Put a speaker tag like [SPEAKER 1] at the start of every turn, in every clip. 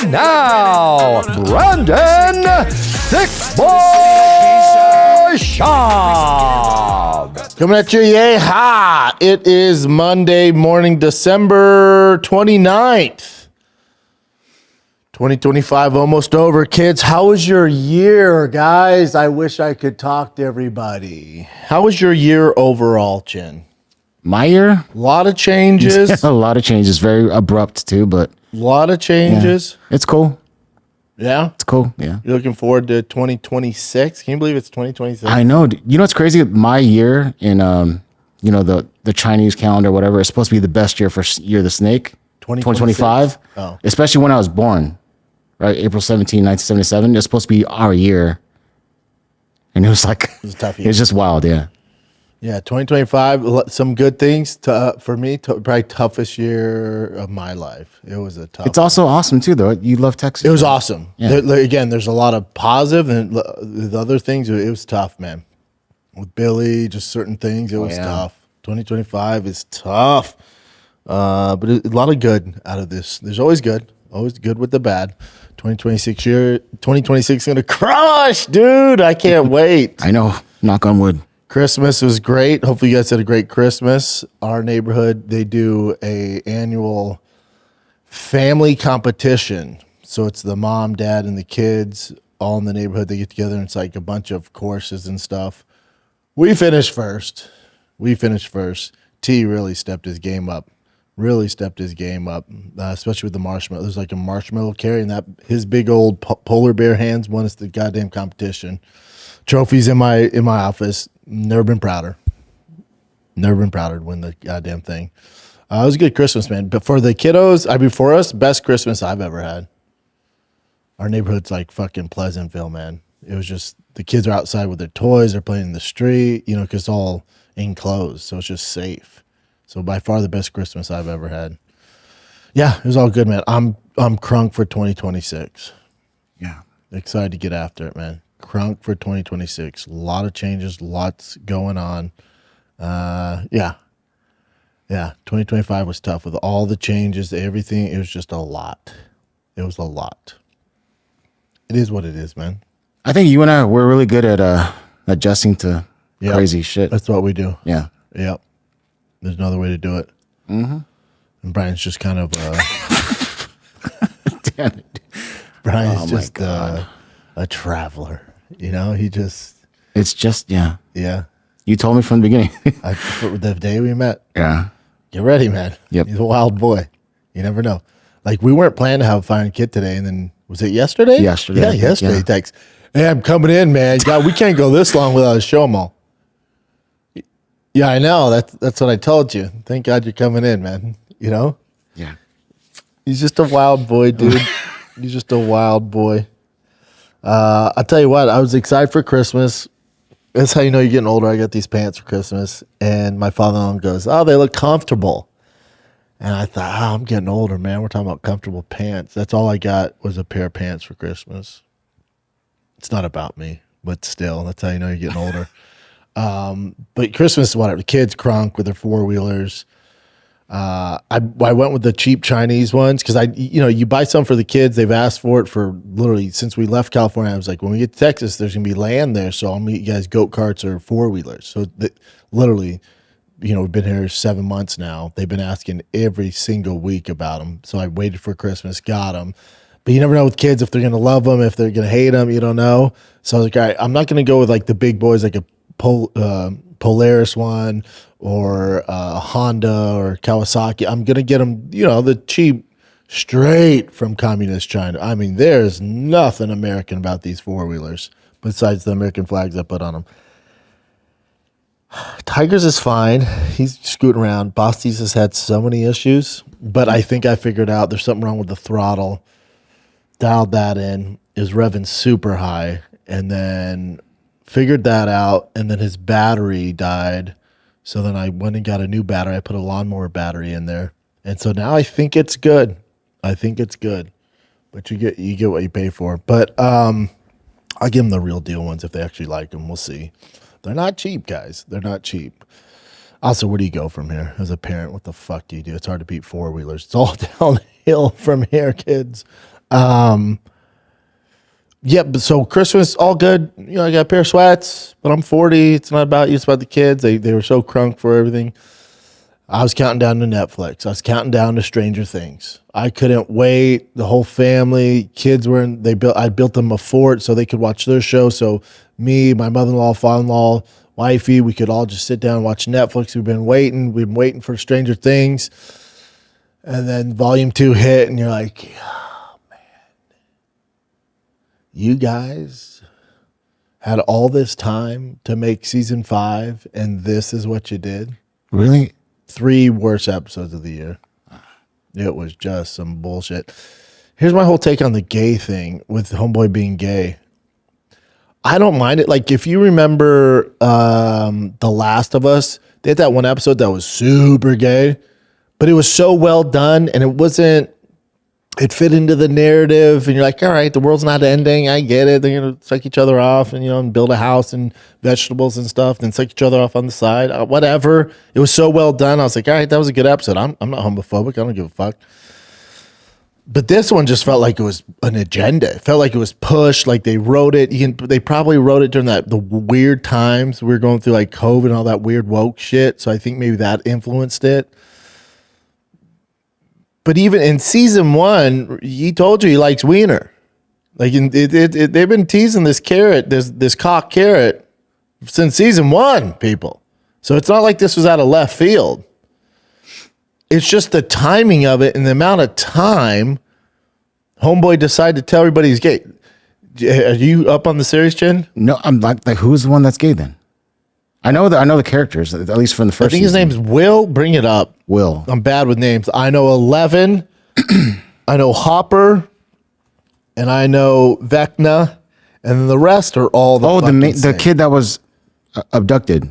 [SPEAKER 1] And now, Brandon Thick Boy Schaub.
[SPEAKER 2] Coming at you, yay hot. It is Monday morning, December 29th. 2025 almost over. Kids, how was your year, guys? I wish I could talk to everybody. How was your year overall, Chin?
[SPEAKER 3] My year?
[SPEAKER 2] A lot of changes.
[SPEAKER 3] A lot of changes. Very abrupt, too, but...
[SPEAKER 2] A lot of changes.
[SPEAKER 3] Yeah. It's cool.
[SPEAKER 2] Yeah?
[SPEAKER 3] It's cool, yeah.
[SPEAKER 2] You're looking forward to 2026? Can you believe it's 2026?
[SPEAKER 3] I know. You know what's crazy? My year in, the Chinese calendar, whatever, is supposed to be the best year for Year of the Snake. 2025.
[SPEAKER 2] Oh.
[SPEAKER 3] Especially when I was born. Right? April 17, 1977. It's supposed to be our year. And it was like... It was
[SPEAKER 2] a tough year.
[SPEAKER 3] It was just wild, yeah.
[SPEAKER 2] Yeah, 2025, some good things for me. Probably toughest year of my life. It was a tough.
[SPEAKER 3] It's also awesome too, though. You love Texas.
[SPEAKER 2] It was awesome.
[SPEAKER 3] Yeah.
[SPEAKER 2] Again, there's a lot of positive, and the other things. It was tough, man. With Billy, just certain things. It was tough. 2025 is tough, but a lot of good out of this. There's always good with the bad. 2026 is gonna crush, dude. I can't wait.
[SPEAKER 3] I know. Knock on wood.
[SPEAKER 2] Christmas was great. Hopefully you guys had a great Christmas. Our neighborhood, they do a annual family competition. So it's the mom, dad, and the kids all in the neighborhood. They get together and it's like a bunch of courses and stuff. We finished first. T really stepped his game up. Especially with the marshmallow. There's like a marshmallow carry, and that his big old polar bear hands won us the goddamn competition. Trophies in my office. Never been prouder to win the goddamn thing. It was a good Christmas, man. But for the kiddos, for us, best Christmas I've ever had. Our neighborhood's like fucking Pleasantville, man. It was just, the kids are outside with their toys. They're playing in the street, because it's all enclosed. So it's just safe. So by far the best Christmas I've ever had. Yeah, it was all good, man. I'm crunk for 2026.
[SPEAKER 3] Yeah.
[SPEAKER 2] Excited to get after it, man. Crunk for 2026. A lot of changes, lots going on. 2025 was tough with all the changes, everything. It was just a lot. It was a lot. It is what it is, man.
[SPEAKER 3] I think you and I, we're really good at adjusting to crazy shit.
[SPEAKER 2] That's what we do.
[SPEAKER 3] Yeah.
[SPEAKER 2] Yep. There's another way to do it. Mm-hmm. And Brian's just kind of...
[SPEAKER 3] Damn it.
[SPEAKER 2] Brian's just a traveler. He just...
[SPEAKER 3] It's just, yeah.
[SPEAKER 2] Yeah.
[SPEAKER 3] You told me from the beginning.
[SPEAKER 2] The day we met.
[SPEAKER 3] Yeah.
[SPEAKER 2] Get ready, man.
[SPEAKER 3] Yep.
[SPEAKER 2] He's a wild boy. You never know. Like, we weren't planning to have a fine kid today, and then, was it yesterday?
[SPEAKER 3] Yesterday.
[SPEAKER 2] Yeah, yesterday.
[SPEAKER 3] Yeah.
[SPEAKER 2] He texts, hey, I'm coming in, man. God, we can't go this long without a show 'em all. Yeah, I know. That's what I told you. Thank God you're coming in, man.
[SPEAKER 3] Yeah.
[SPEAKER 2] He's just a wild boy, dude. He's just a wild boy. I'll tell you what, I was excited for Christmas. That's how you know you're getting older. I got these pants for Christmas, and my father-in-law goes, oh, they look comfortable. And I thought, I'm getting older, man. We're talking about comfortable pants. That's all I got was a pair of pants for Christmas. It's not about me, but still, that's how you know you're getting older. But Christmas, whatever. The kids crunk with their four-wheelers. I went with the cheap Chinese ones because you buy some for the kids. They've asked for it for literally since we left California. I was like, when we get to Texas, there's gonna be land there, so I'll meet you guys goat carts or four-wheelers. So literally, we've been here 7 months now. They've been asking every single week about them. So I waited for Christmas, got them. But you never know with kids if they're gonna love them, if they're gonna hate them. You don't know. So I was like, all right, I'm not gonna go with like the big boys, like a Polaris one or Honda or Kawasaki. I'm gonna get them, the cheap, straight from communist China. I mean, there's nothing American about these four-wheelers besides the American flags I put on them. Tigers is fine. He's scooting around. Bosty's has had so many issues, but I think I figured out there's something wrong with the throttle. Dialed that in, is revving super high, and then figured that out, and then his battery died. So then I went and got a new battery. I put a lawnmower battery in there. And so now I think it's good. But you get what you pay for. But I'll give them the real deal ones if they actually like them. We'll see. They're not cheap, guys. They're not cheap. Also, where do you go from here? As a parent, what the fuck do you do? It's hard to beat four-wheelers. It's all downhill from here, kids. Yeah, but so Christmas, all good. You know, I got a pair of sweats, but I'm 40. It's not about you, it's about the kids. They were so crunk for everything. I was counting down to Netflix. I was counting down to Stranger Things. I couldn't wait. The whole family, kids were in, I built them a fort so they could watch their show. So me, my mother-in-law, father-in-law, wifey, we could all just sit down and watch Netflix. We've been waiting for Stranger Things. And then volume 2 hit, and you're like, oh, man. You guys had all this time to make season 5, and this is what you did?
[SPEAKER 3] Really?
[SPEAKER 2] 3 worst episodes of the year. It was just some bullshit. Here's my whole take on the gay thing with Homeboy being gay. I don't mind it. Like, if you remember The Last of Us, they had that one episode that was super gay, but it was so well done, and it fit into the narrative, and you're like, all right, the world's not ending. I get it. They're going to suck each other off and, and build a house and vegetables and stuff, then suck each other off on the side. Whatever. It was so well done. I was like, all right, that was a good episode. I'm not homophobic. I don't give a fuck. But this one just felt like it was an agenda. It felt like it was pushed, like they wrote it. They probably wrote it during the weird times we were going through, like COVID and all that weird woke shit. So I think maybe that influenced it. But even in season 1, he told you he likes wiener. Like they've been teasing this carrot, this cock carrot, since season 1, people. So it's not like this was out of left field. It's just the timing of it and the amount of time Homeboy decided to tell everybody he's gay. Are you up on the series, Jen?
[SPEAKER 3] No, I'm like who's the one that's gay then? I know the characters, at least from the first
[SPEAKER 2] I think
[SPEAKER 3] season.
[SPEAKER 2] his name's Will. Bring it up.
[SPEAKER 3] Will.
[SPEAKER 2] I'm bad with names. I know 11. I know Hopper. And I know Vecna. And then the rest are all
[SPEAKER 3] the kid that was abducted.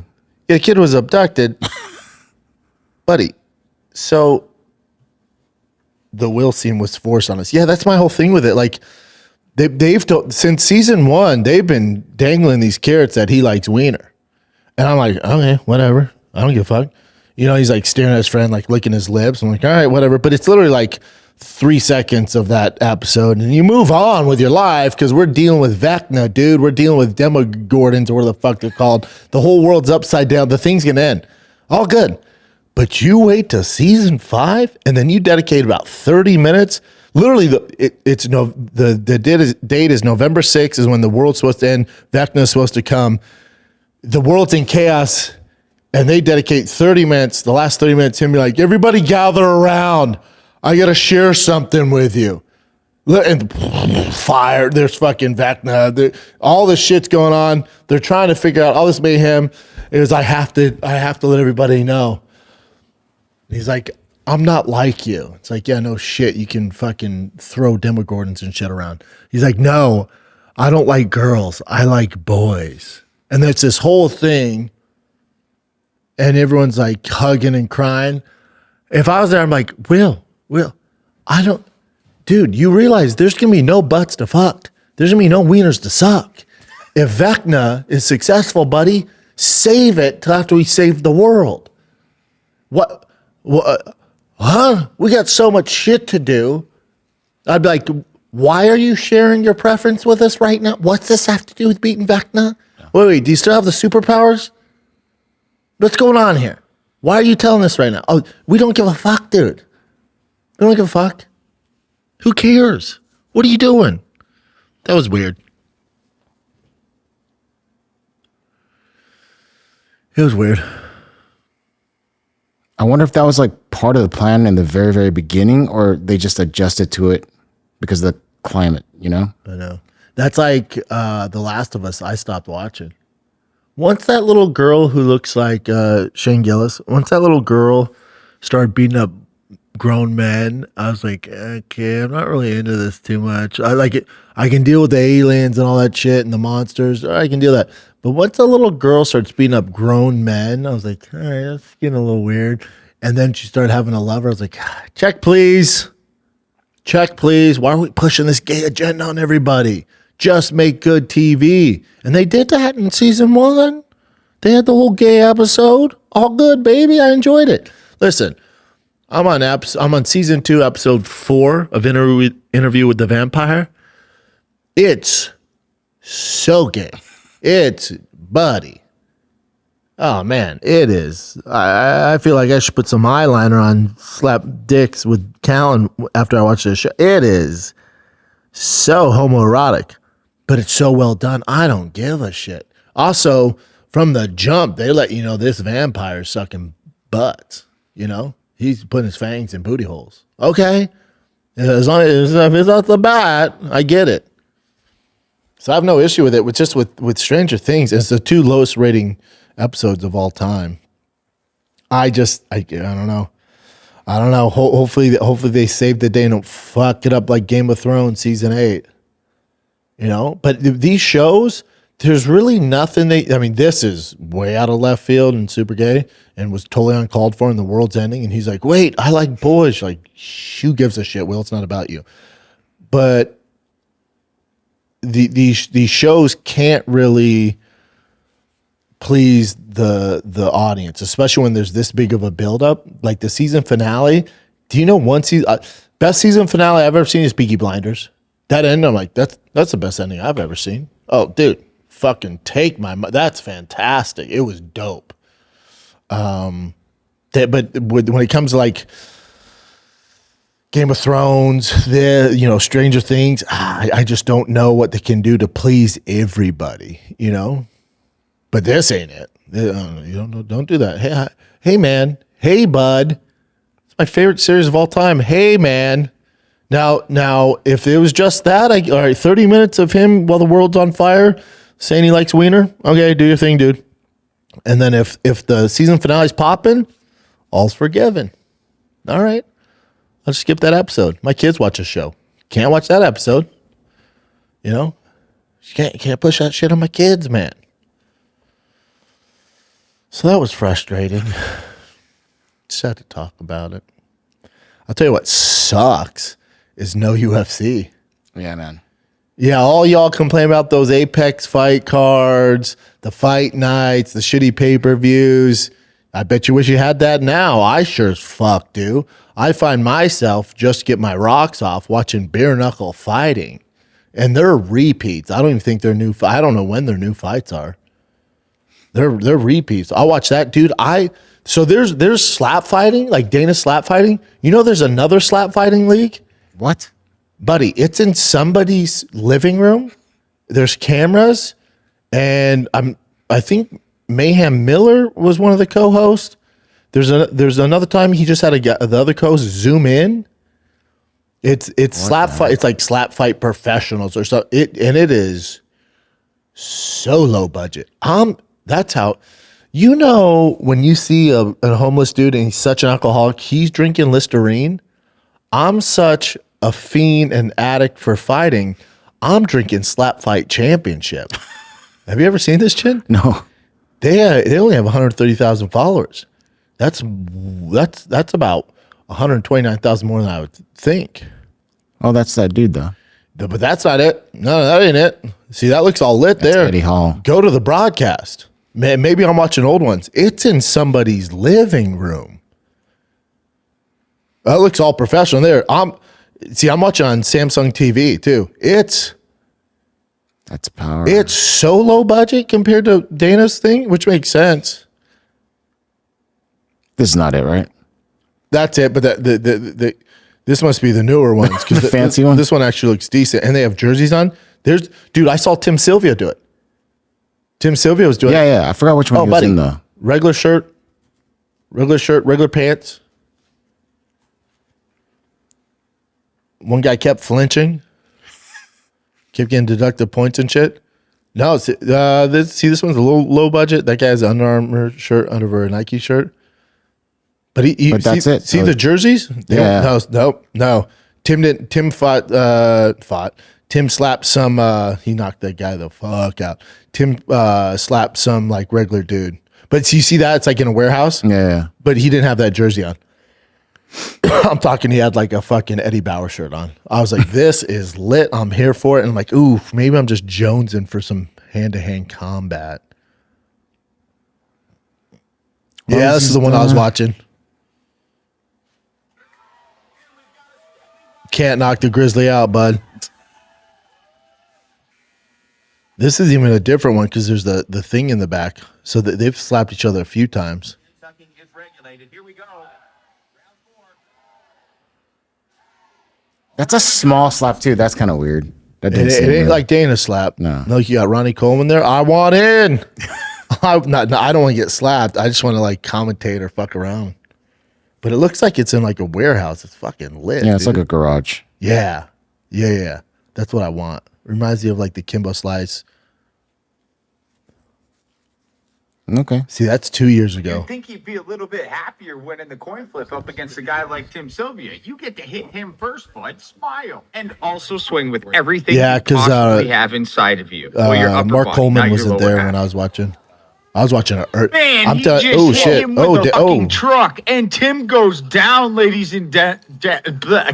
[SPEAKER 2] Yeah, the kid was abducted. Buddy. So the Will scene was forced on us. Yeah, that's my whole thing with it. Like since season 1, they've been dangling these carrots that he likes wiener. And I'm like, okay, whatever. I don't give a fuck. He's like staring at his friend, like licking his lips. I'm like, all right, whatever. But it's literally like 3 seconds of that episode. And you move on with your life because we're dealing with Vecna, dude. We're dealing with Demogorgons or whatever the fuck they're called. The whole world's upside down. The thing's going to end. All good. But you wait till season 5 and then you dedicate about 30 minutes. Literally, the date is November 6th is when the world's supposed to end. Vecna is supposed to come. The world's in chaos, and they dedicate 30 minutes, the last 30 minutes, him be like, everybody gather around. I got to share something with you. And fire, there's fucking Vecna. All this shit's going on. They're trying to figure out all this mayhem. It was, I have to let everybody know. And he's like, I'm not like you. It's like, yeah, no shit. You can fucking throw Demogorgons and shit around. He's like, no, I don't like girls. I like boys. And there's this whole thing, and everyone's like hugging and crying. If I was there, I'm like, Will, dude, you realize there's going to be no butts to fuck. There's going to be no wieners to suck. If Vecna is successful, buddy, save it till after we save the world. What? Huh? We got so much shit to do. I'd be like, why are you sharing your preference with us right now? What's this have to do with beating Vecna? Wait, do you still have the superpowers? What's going on here? Why are you telling us right now? Oh, we don't give a fuck, dude. We don't give a fuck. Who cares? What are you doing? That was weird. It was weird.
[SPEAKER 3] I wonder if that was like part of the plan in the very, very beginning, or they just adjusted to it because of the climate,
[SPEAKER 2] I know. That's like The Last of Us. I stopped watching. Once that little girl who looks like Shane Gillis, once that little girl started beating up grown men, I was like, okay, I'm not really into this too much. I like it. I can deal with the aliens and all that shit and the monsters. I can deal with that. But once a little girl starts beating up grown men, I was like, all right, that's getting a little weird. And then she started having a lover. I was like, check, please. Check, please. Why are we pushing this gay agenda on everybody? Just make good TV. And they did that in season 1. They had the whole gay episode. All good, baby. I enjoyed it. Listen, I'm on season 2, episode 4 of Interview with the Vampire. It's so gay. It's buddy. Oh man, it is. I feel like I should put some eyeliner on, slap dicks with Callan after I watch this show. It is so homoerotic, but it's so well done. I don't give a shit. Also, from the jump, they let you know this vampire's sucking butts. You know, he's putting his fangs in booty holes. Okay, as long as if it's not the bat, I get it. So I have no issue with it. With Stranger Things, it's the 2 lowest rating episodes of all time. I don't know. Hopefully they save the day and don't fuck it up like Game of Thrones season 8. You know, but these shows, there's really nothing this is way out of left field and super gay and was totally uncalled for and the world's ending. And he's like, wait, I like boys. Like, who gives a shit? Well, it's not about you. But these shows can't really please the audience, especially when there's this big of a buildup. Like the season finale. Do you know best season finale I've ever seen is Peaky Blinders. That end, I'm like, that's the best ending I've ever seen. Oh, dude, fucking take that's fantastic. It was dope. But when it comes to like Game of Thrones, Stranger Things, I just don't know what they can do to please everybody, you know? But this ain't it. Don't do that. Hey, man. Hey, bud. It's my favorite series of all time. Hey, man. Now, if it was just that, all right, 30 minutes of him while the world's on fire saying he likes wiener, okay, do your thing, dude. And then if the season finale's popping, all's forgiven. All right. I'll just skip that episode. My kids watch a show. Can't watch that episode. You know? Can't push that shit on my kids, man. So that was frustrating. Just had to talk about it. I'll tell you what sucks is no UFC.
[SPEAKER 3] Yeah, man.
[SPEAKER 2] Yeah, all y'all complain about those Apex fight cards, the fight nights, the shitty pay-per-views. I bet you wish you had that now. I sure as fuck do. I find myself just get my rocks off watching bare knuckle fighting. And they're repeats. I don't even think they're new. I don't know when their new fights are. They're repeats. I'll watch that, dude. So there's slap fighting, like Dana slap fighting. You know there's another slap fighting league?
[SPEAKER 3] What?
[SPEAKER 2] Buddy, it's in somebody's living room. There's cameras, and I think Mayhem Miller was one of the co-hosts. There's another time he just had the other co-host zoom in. It's slap fight. It's like slap fight professionals or something. It is so low budget. That's how, when you see a homeless dude and he's such an alcoholic, he's drinking Listerine. I'm such a fiend and addict for fighting. I'm drinking Slap Fight Championship. Have you ever seen this shit?
[SPEAKER 3] No.
[SPEAKER 2] They only have 130,000 followers. That's about 129,000 more than I would think.
[SPEAKER 3] Oh, that's that dude though.
[SPEAKER 2] But that's not it. No, that ain't it. See, that looks all lit there.
[SPEAKER 3] Eddie Hall.
[SPEAKER 2] Go to the broadcast. Man, maybe I'm watching old ones. It's in somebody's living room. That looks all professional there. I'm watching on Samsung TV too.
[SPEAKER 3] That's power.
[SPEAKER 2] It's so low budget compared to Dana's thing, which makes sense.
[SPEAKER 3] This is not it, right?
[SPEAKER 2] That's it. But this must be the newer ones.
[SPEAKER 3] The fancy one?
[SPEAKER 2] This one actually looks decent. And they have jerseys on. Dude, I saw Tim Sylvia do it. Tim Sylvia was doing it.
[SPEAKER 3] Yeah. I forgot which one he was in though.
[SPEAKER 2] Regular shirt, regular pants. One guy kept flinching. Kept getting deducted points and shit. No, this one's a little low budget. That guy has an Under Armour shirt under a Nike shirt. But that's it. See the jerseys?
[SPEAKER 3] Yeah.
[SPEAKER 2] No. Tim fought. Tim slapped some. He knocked that guy the fuck out. Tim slapped some like regular dude. But you see that it's like in a warehouse.
[SPEAKER 3] Yeah.
[SPEAKER 2] But he didn't have that jersey on. I'm talking. He had like a fucking Eddie Bauer shirt on. I was like, this is lit. I'm here for it. And I'm like, ooh, maybe I'm just jonesing for some hand-to-hand combat. Yeah, this is the one I was watching. Can't knock the Grizzly out, bud. This is even a different one because there's the thing in the back. So that they've slapped each other a few times.
[SPEAKER 4] Here we go.
[SPEAKER 3] That's a small slap too. That's kind of weird. That
[SPEAKER 2] It
[SPEAKER 3] seem
[SPEAKER 2] ain't
[SPEAKER 3] real.
[SPEAKER 2] like Dana slap.
[SPEAKER 3] No.
[SPEAKER 2] You got Ronnie Coleman there. I want in. I don't want to get slapped. I just want to like commentate or fuck around. But it looks like it's in like a warehouse. It's fucking lit.
[SPEAKER 3] Yeah, it's
[SPEAKER 2] dude.
[SPEAKER 3] like a garage.
[SPEAKER 2] Yeah. That's what I want. Reminds me of like the Kimbo Slice.
[SPEAKER 3] Okay.
[SPEAKER 2] See, that's 2 years ago.
[SPEAKER 4] You'd think he'd be a little bit happier winning the coin flip up against a guy like Tim Sylvia. You get to hit him first, bud. Smile. And also swing with everything
[SPEAKER 2] Yeah,
[SPEAKER 4] you
[SPEAKER 2] 'cause,
[SPEAKER 4] possibly have inside of you. Or your upper
[SPEAKER 2] Mark
[SPEAKER 4] body,
[SPEAKER 2] Coleman
[SPEAKER 4] not your
[SPEAKER 2] wasn't
[SPEAKER 4] lower
[SPEAKER 2] there
[SPEAKER 4] half.
[SPEAKER 2] when I was watching. I was watching it.
[SPEAKER 4] Man,
[SPEAKER 2] I'm
[SPEAKER 4] he
[SPEAKER 2] telling.
[SPEAKER 4] just
[SPEAKER 2] Oh
[SPEAKER 4] hit
[SPEAKER 2] shit!
[SPEAKER 4] him with a
[SPEAKER 2] Oh,
[SPEAKER 4] fucking truck, and Tim goes down, ladies and I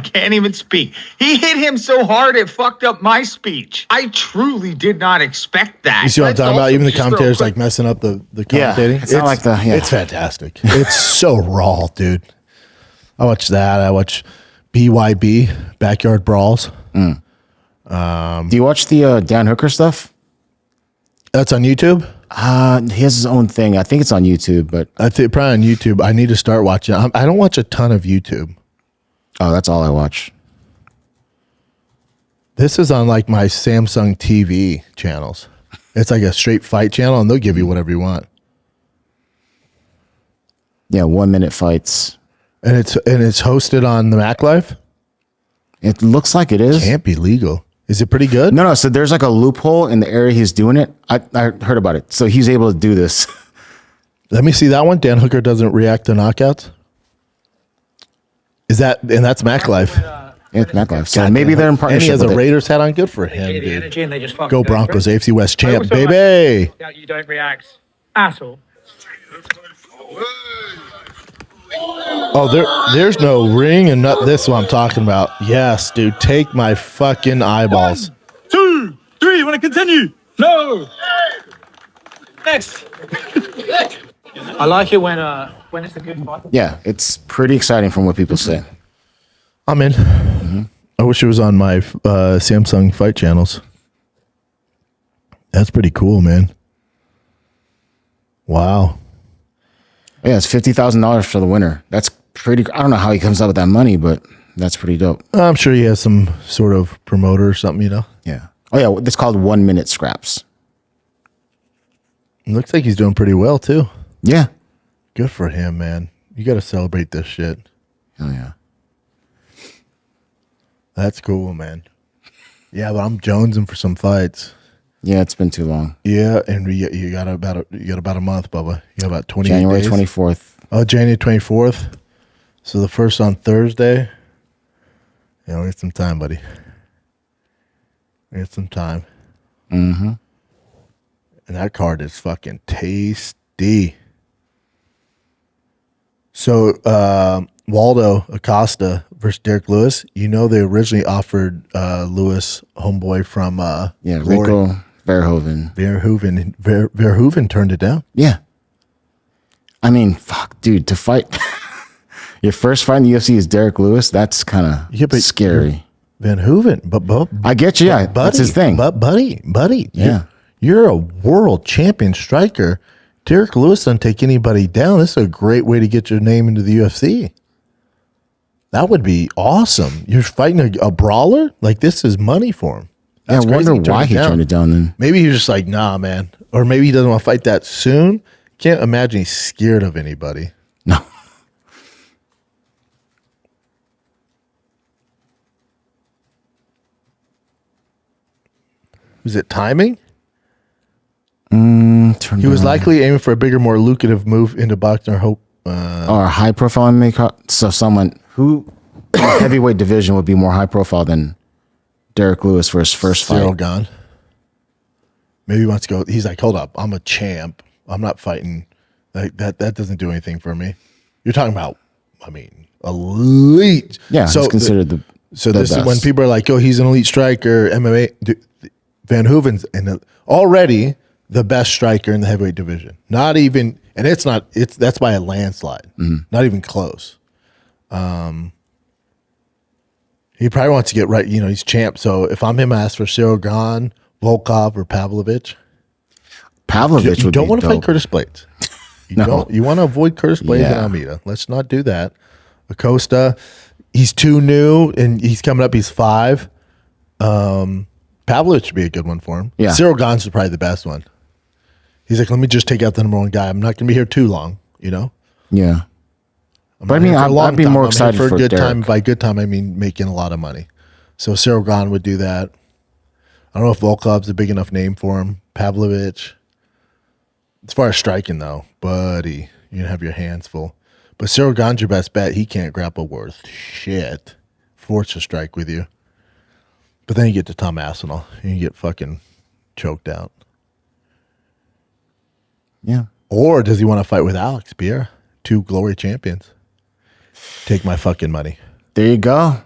[SPEAKER 4] can't even speak. He hit him so hard it fucked up my speech. I truly did not expect that.
[SPEAKER 2] You see what I'm
[SPEAKER 4] Let's
[SPEAKER 2] talking about?
[SPEAKER 4] also
[SPEAKER 2] Even the
[SPEAKER 4] just throw a
[SPEAKER 2] commentators
[SPEAKER 4] quick-
[SPEAKER 2] like messing up the
[SPEAKER 3] Yeah,
[SPEAKER 2] commentating.
[SPEAKER 3] it's not like the- yeah.
[SPEAKER 2] It's fantastic. It's so raw, dude. I watch that. I watch BYB Backyard Brawls.
[SPEAKER 3] Do you watch the Dan Hooker stuff?
[SPEAKER 2] That's on YouTube.
[SPEAKER 3] He has his own thing. I think it's on YouTube, but
[SPEAKER 2] I think probably on YouTube. I need to start watching. I don't watch a ton of YouTube.
[SPEAKER 3] oh, that's all I watch.
[SPEAKER 2] This is on like my Samsung TV channels. It's like a straight fight channel, and they'll give you whatever you want.
[SPEAKER 3] Yeah, 1 minute fights.
[SPEAKER 2] And it's hosted on the Mac Life.
[SPEAKER 3] It looks like it is.
[SPEAKER 2] Can't be legal. Is it pretty good?
[SPEAKER 3] No. So there's like a loophole in the area he's doing it. I heard about it. So he's able to do this.
[SPEAKER 2] Let me see that one. Dan Hooker doesn't react to knockouts. Is that, and that's Mac Life.
[SPEAKER 3] It's Mac Life. So maybe they're in
[SPEAKER 2] And he
[SPEAKER 3] partnership
[SPEAKER 2] has a
[SPEAKER 3] with it.
[SPEAKER 2] Raiders hat on. Good for him,
[SPEAKER 5] the
[SPEAKER 2] dude.
[SPEAKER 5] energy and they just fucking
[SPEAKER 2] Go Broncos, AFC West champ,
[SPEAKER 5] Also like
[SPEAKER 2] baby.
[SPEAKER 5] that you don't react at all.
[SPEAKER 2] Oh, there's no ring and not this one I'm talking about. Yes, dude. Take my fucking eyeballs.
[SPEAKER 5] 2, 3, you want to continue? No. Next. I like it when it's a good fight.
[SPEAKER 3] Yeah, it's pretty exciting from what people say.
[SPEAKER 2] I'm in. I wish it was on my Samsung fight channels. That's pretty cool, man. Wow.
[SPEAKER 3] Yeah, it's $50,000 for the winner. That's pretty. I don't know how he comes up with that money, but that's pretty dope.
[SPEAKER 2] I'm sure he has some sort of promoter or something, you know?
[SPEAKER 3] Yeah. Oh yeah, it's called 1 minute scraps.
[SPEAKER 2] It looks like he's doing pretty well, too.
[SPEAKER 3] Yeah.
[SPEAKER 2] Good for him, man. You got to celebrate this shit.
[SPEAKER 3] Oh yeah.
[SPEAKER 2] That's cool, man. Yeah, but I'm jonesing for some fights.
[SPEAKER 3] Yeah, it's been too long.
[SPEAKER 2] Yeah, and you got about a month, Bubba. You got about 28
[SPEAKER 3] January
[SPEAKER 2] days.
[SPEAKER 3] 24th.
[SPEAKER 2] Oh, January 24th. So the first on Thursday. Yeah, we got some time, buddy. We got some time.
[SPEAKER 3] Mm-hmm.
[SPEAKER 2] And that card is fucking tasty. So Waldo Acosta versus Derek Lewis. You know they originally offered Lewis, homeboy from
[SPEAKER 3] Yeah,
[SPEAKER 2] Glory.
[SPEAKER 3] Rico Verhoeven.
[SPEAKER 2] Verhoeven turned it down.
[SPEAKER 3] Yeah. I mean, fuck, dude, to fight your first fight in the UFC is Derek Lewis. That's kind of
[SPEAKER 2] Yeah, but
[SPEAKER 3] scary.
[SPEAKER 2] Van Hooven, but
[SPEAKER 3] I get you. Yeah, that's his thing.
[SPEAKER 2] But buddy,
[SPEAKER 3] Yeah.
[SPEAKER 2] you're a world champion striker. Derek Lewis doesn't take anybody down. This is a great way to get your name into the UFC. That would be awesome. You're fighting a brawler? Like, this is money for him.
[SPEAKER 3] Yeah, I
[SPEAKER 2] That's crazy
[SPEAKER 3] wonder why he turned it down then.
[SPEAKER 2] Maybe he's just like, nah, man. Or maybe he doesn't want to fight that soon. Can't imagine he's scared of anybody.
[SPEAKER 3] No.
[SPEAKER 2] Was it timing?
[SPEAKER 3] Turned
[SPEAKER 2] He was
[SPEAKER 3] down.
[SPEAKER 2] likely aiming for a bigger, more lucrative move into boxing or hope.
[SPEAKER 3] Or a high profile MMA. So someone who in the heavyweight division would be more high profile than Derek Lewis for his first
[SPEAKER 2] Cyril
[SPEAKER 3] fight.
[SPEAKER 2] Gane. Maybe he wants to go. He's like, hold up, I'm a champ. I'm not fighting. Like that doesn't do anything for me. You're talking about, I mean, elite.
[SPEAKER 3] Yeah, he's considered the
[SPEAKER 2] So
[SPEAKER 3] the
[SPEAKER 2] this is
[SPEAKER 3] best.
[SPEAKER 2] when people are like, oh, he's an elite striker, MMA. Van Hooven's already the best striker in the heavyweight division. Not even, and that's by a landslide.
[SPEAKER 3] Mm-hmm.
[SPEAKER 2] Not even close. He probably wants to get right. You know, he's champ. So if I'm him, I ask for Cyril Gahn, Volkov, or Pavlovich.
[SPEAKER 3] Pavlovich
[SPEAKER 2] You
[SPEAKER 3] would
[SPEAKER 2] don't
[SPEAKER 3] be
[SPEAKER 2] want to
[SPEAKER 3] dope.
[SPEAKER 2] fight Curtis Blades. You
[SPEAKER 3] No.
[SPEAKER 2] don't. You want to avoid Curtis Blades
[SPEAKER 3] Yeah.
[SPEAKER 2] and Almeida. Let's not do that. Acosta, he's too new, and he's coming up. He's 5. Pavlovich would be a good one for him.
[SPEAKER 3] Yeah.
[SPEAKER 2] Cyril Gahn's is probably the best one. He's like, let me just take out the number 1 guy. I'm not going to be here too long, you know?
[SPEAKER 3] Yeah.
[SPEAKER 2] I'm
[SPEAKER 3] But I
[SPEAKER 2] not
[SPEAKER 3] mean,
[SPEAKER 2] here for a long
[SPEAKER 3] I'd be
[SPEAKER 2] time.
[SPEAKER 3] more
[SPEAKER 2] I'm here
[SPEAKER 3] excited
[SPEAKER 2] for a
[SPEAKER 3] for
[SPEAKER 2] good
[SPEAKER 3] Derek.
[SPEAKER 2] time. By good time, I mean making a lot of money. So Cyril Gahn would do that. I don't know if Volkov's a big enough name for him. Pavlovich. As far as striking, though, buddy, you're going to have your hands full. But Cyril Gahn's your best bet. He can't grapple worth shit. Forced to strike with you. But then you get to Tom Aspinall, and you get fucking choked out.
[SPEAKER 3] Yeah.
[SPEAKER 2] Or does he want to fight with Alex Pierre? 2 glory champions. Take my fucking money.
[SPEAKER 3] There you go.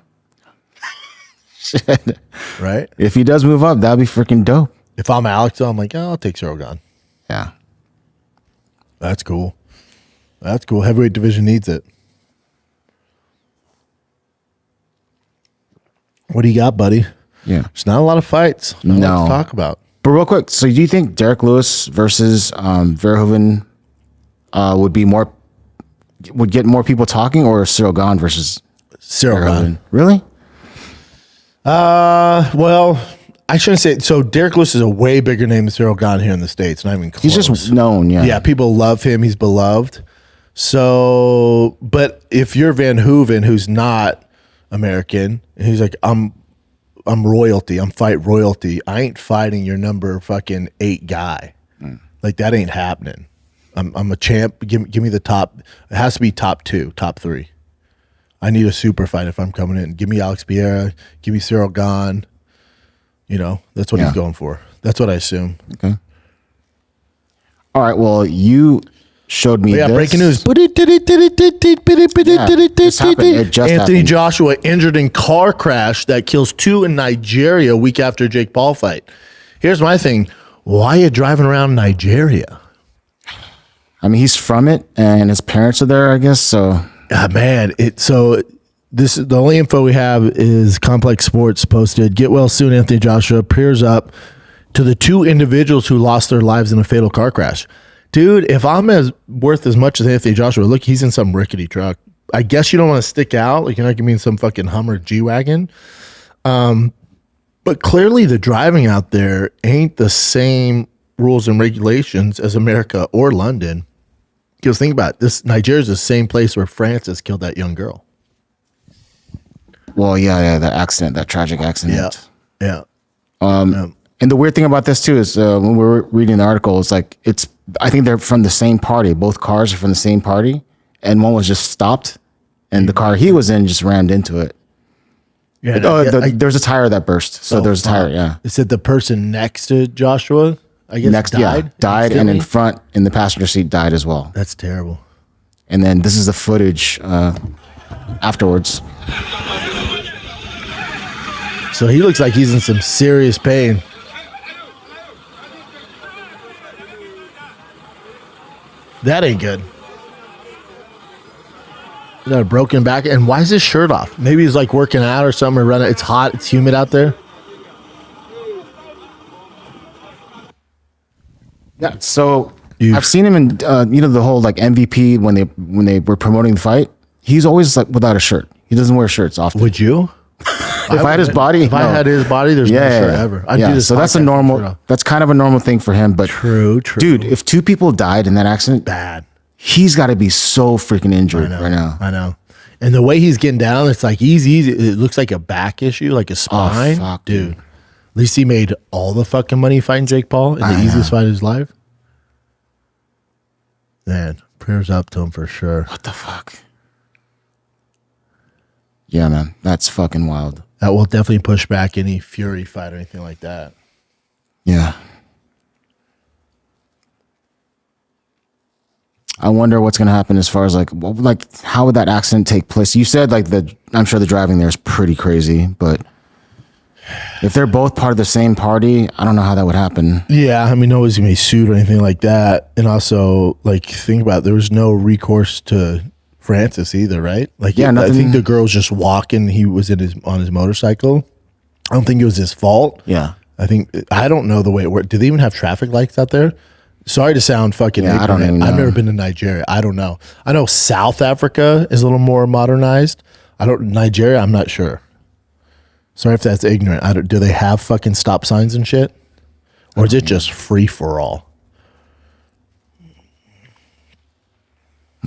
[SPEAKER 3] Shit.
[SPEAKER 2] Right?
[SPEAKER 3] If he does move up, that'd be freaking dope.
[SPEAKER 2] If I'm Alex, though, I'm like, oh, I'll take Cyril Gahn.
[SPEAKER 3] Yeah.
[SPEAKER 2] That's cool. That's cool. Heavyweight division needs it. What do you got, buddy?
[SPEAKER 3] Yeah.
[SPEAKER 2] There's not a lot of fights. Not a lot
[SPEAKER 3] No.
[SPEAKER 2] to talk about.
[SPEAKER 3] But real quick, so do you think Derek Lewis versus Verhoeven would get more people talking, or Cyril Gahn versus
[SPEAKER 2] Cyril Gahn.
[SPEAKER 3] Verhoeven? Really?
[SPEAKER 2] Well, I shouldn't say. So Derek Lewis is a way bigger name than Cyril Gahn here in the States. Not even close.
[SPEAKER 3] He's just known, yeah.
[SPEAKER 2] Yeah, people love him. He's beloved. So, but if you're Van Hooven, who's not American, and he's like, I'm royalty. I'm fight royalty. I ain't fighting your number fucking 8 guy. Like that ain't happening. I'm a champ. Give me the top. It has to be top 2, top 3. I need a super fight if I'm coming in. Give me Alex Pereira. Give me Cyril Gahn. You know, that's what
[SPEAKER 3] Yeah.
[SPEAKER 2] he's going for. That's what I assume.
[SPEAKER 3] Okay. All right. Well, you showed me.
[SPEAKER 2] Yeah,
[SPEAKER 3] this.
[SPEAKER 2] breaking news.
[SPEAKER 3] this happened. It just
[SPEAKER 2] Anthony
[SPEAKER 3] happened.
[SPEAKER 2] Joshua injured in car crash that kills 2 in Nigeria a week after Jake Paul fight. Here's my thing. Why are you driving around Nigeria?
[SPEAKER 3] I mean, he's from it, and his parents are there, I guess. So
[SPEAKER 2] Man, this is the only info we have is Complex Sports posted. Get well soon, Anthony Joshua. Prayers up to the 2 individuals who lost their lives in a fatal car crash. Dude, if I'm worth as much as Anthony Joshua, look, he's in some rickety truck. I guess you don't want to stick out. Like you're not gonna be in some fucking Hummer G-Wagon. But clearly the driving out there ain't the same rules and regulations as America or London. Because think about it, this Nigeria's the same place where Francis killed that young girl.
[SPEAKER 3] well, yeah, that tragic accident.
[SPEAKER 2] Yeah.
[SPEAKER 3] And the weird thing about this too is when we were reading the article, it's like I think they're from the same party. Both cars are from the same party, and one was just stopped, and the car he was in just rammed into it.
[SPEAKER 2] Yeah,
[SPEAKER 3] There's a tire that burst. So there's a tire. Yeah.
[SPEAKER 2] It said the person next to Joshua, I guess, died.
[SPEAKER 3] Died, and in
[SPEAKER 2] instantly?
[SPEAKER 3] front in the passenger seat died as well.
[SPEAKER 2] That's terrible.
[SPEAKER 3] And then this is the footage afterwards.
[SPEAKER 2] So he looks like he's in some serious pain. That ain't good. He got a broken back. And why is his shirt off? Maybe he's like working out or something or running. It's hot. It's humid out there.
[SPEAKER 3] Yeah. So
[SPEAKER 2] Oof.
[SPEAKER 3] I've seen him in the whole like MVP when they were promoting the fight. He's always like without a shirt. He doesn't wear shirts often.
[SPEAKER 2] Would you?
[SPEAKER 3] If I had his body,
[SPEAKER 2] If I had his body, there's no shirt ever. I'd do this
[SPEAKER 3] so that's a
[SPEAKER 2] podcast with shirt
[SPEAKER 3] normal.
[SPEAKER 2] off.
[SPEAKER 3] That's kind of a normal thing for him. But
[SPEAKER 2] True.
[SPEAKER 3] dude, if 2 people died in that accident,
[SPEAKER 2] Bad.
[SPEAKER 3] he's got to be so freaking injured right now.
[SPEAKER 2] I know. And the way he's getting down, it's like easy. It looks like a back issue, like a spine.
[SPEAKER 3] fuck,
[SPEAKER 2] dude. At least he made all the fucking money fighting Jake Paul in the easiest fight of his life. Man, prayers up to him for sure.
[SPEAKER 3] What the fuck? Yeah, man, that's fucking wild.
[SPEAKER 2] That will definitely push back any Fury fight or anything like that.
[SPEAKER 3] Yeah. I wonder what's going to happen as far as like how would that accident take place? You said like I'm sure the driving there is pretty crazy, but if they're both part of the same party, I don't know how that would happen.
[SPEAKER 2] Yeah, I mean, nobody's gonna be sued or anything like that. And also, like, think about it, there was no recourse to Francis either, right? Like,
[SPEAKER 3] Yeah,
[SPEAKER 2] I
[SPEAKER 3] nothing-
[SPEAKER 2] think the girl's just walking. He was on his motorcycle. I don't think it was his fault.
[SPEAKER 3] Yeah.
[SPEAKER 2] I don't know the way it worked. Do they even have traffic lights out there? Sorry to sound fucking
[SPEAKER 3] Yeah, I
[SPEAKER 2] ignorant.
[SPEAKER 3] don't even
[SPEAKER 2] I've
[SPEAKER 3] know.
[SPEAKER 2] never been to Nigeria. I don't know. I know South Africa is a little more modernized. Nigeria, I'm not sure. Sorry if that's ignorant. Do they have fucking stop signs and shit? Or is it just free for all?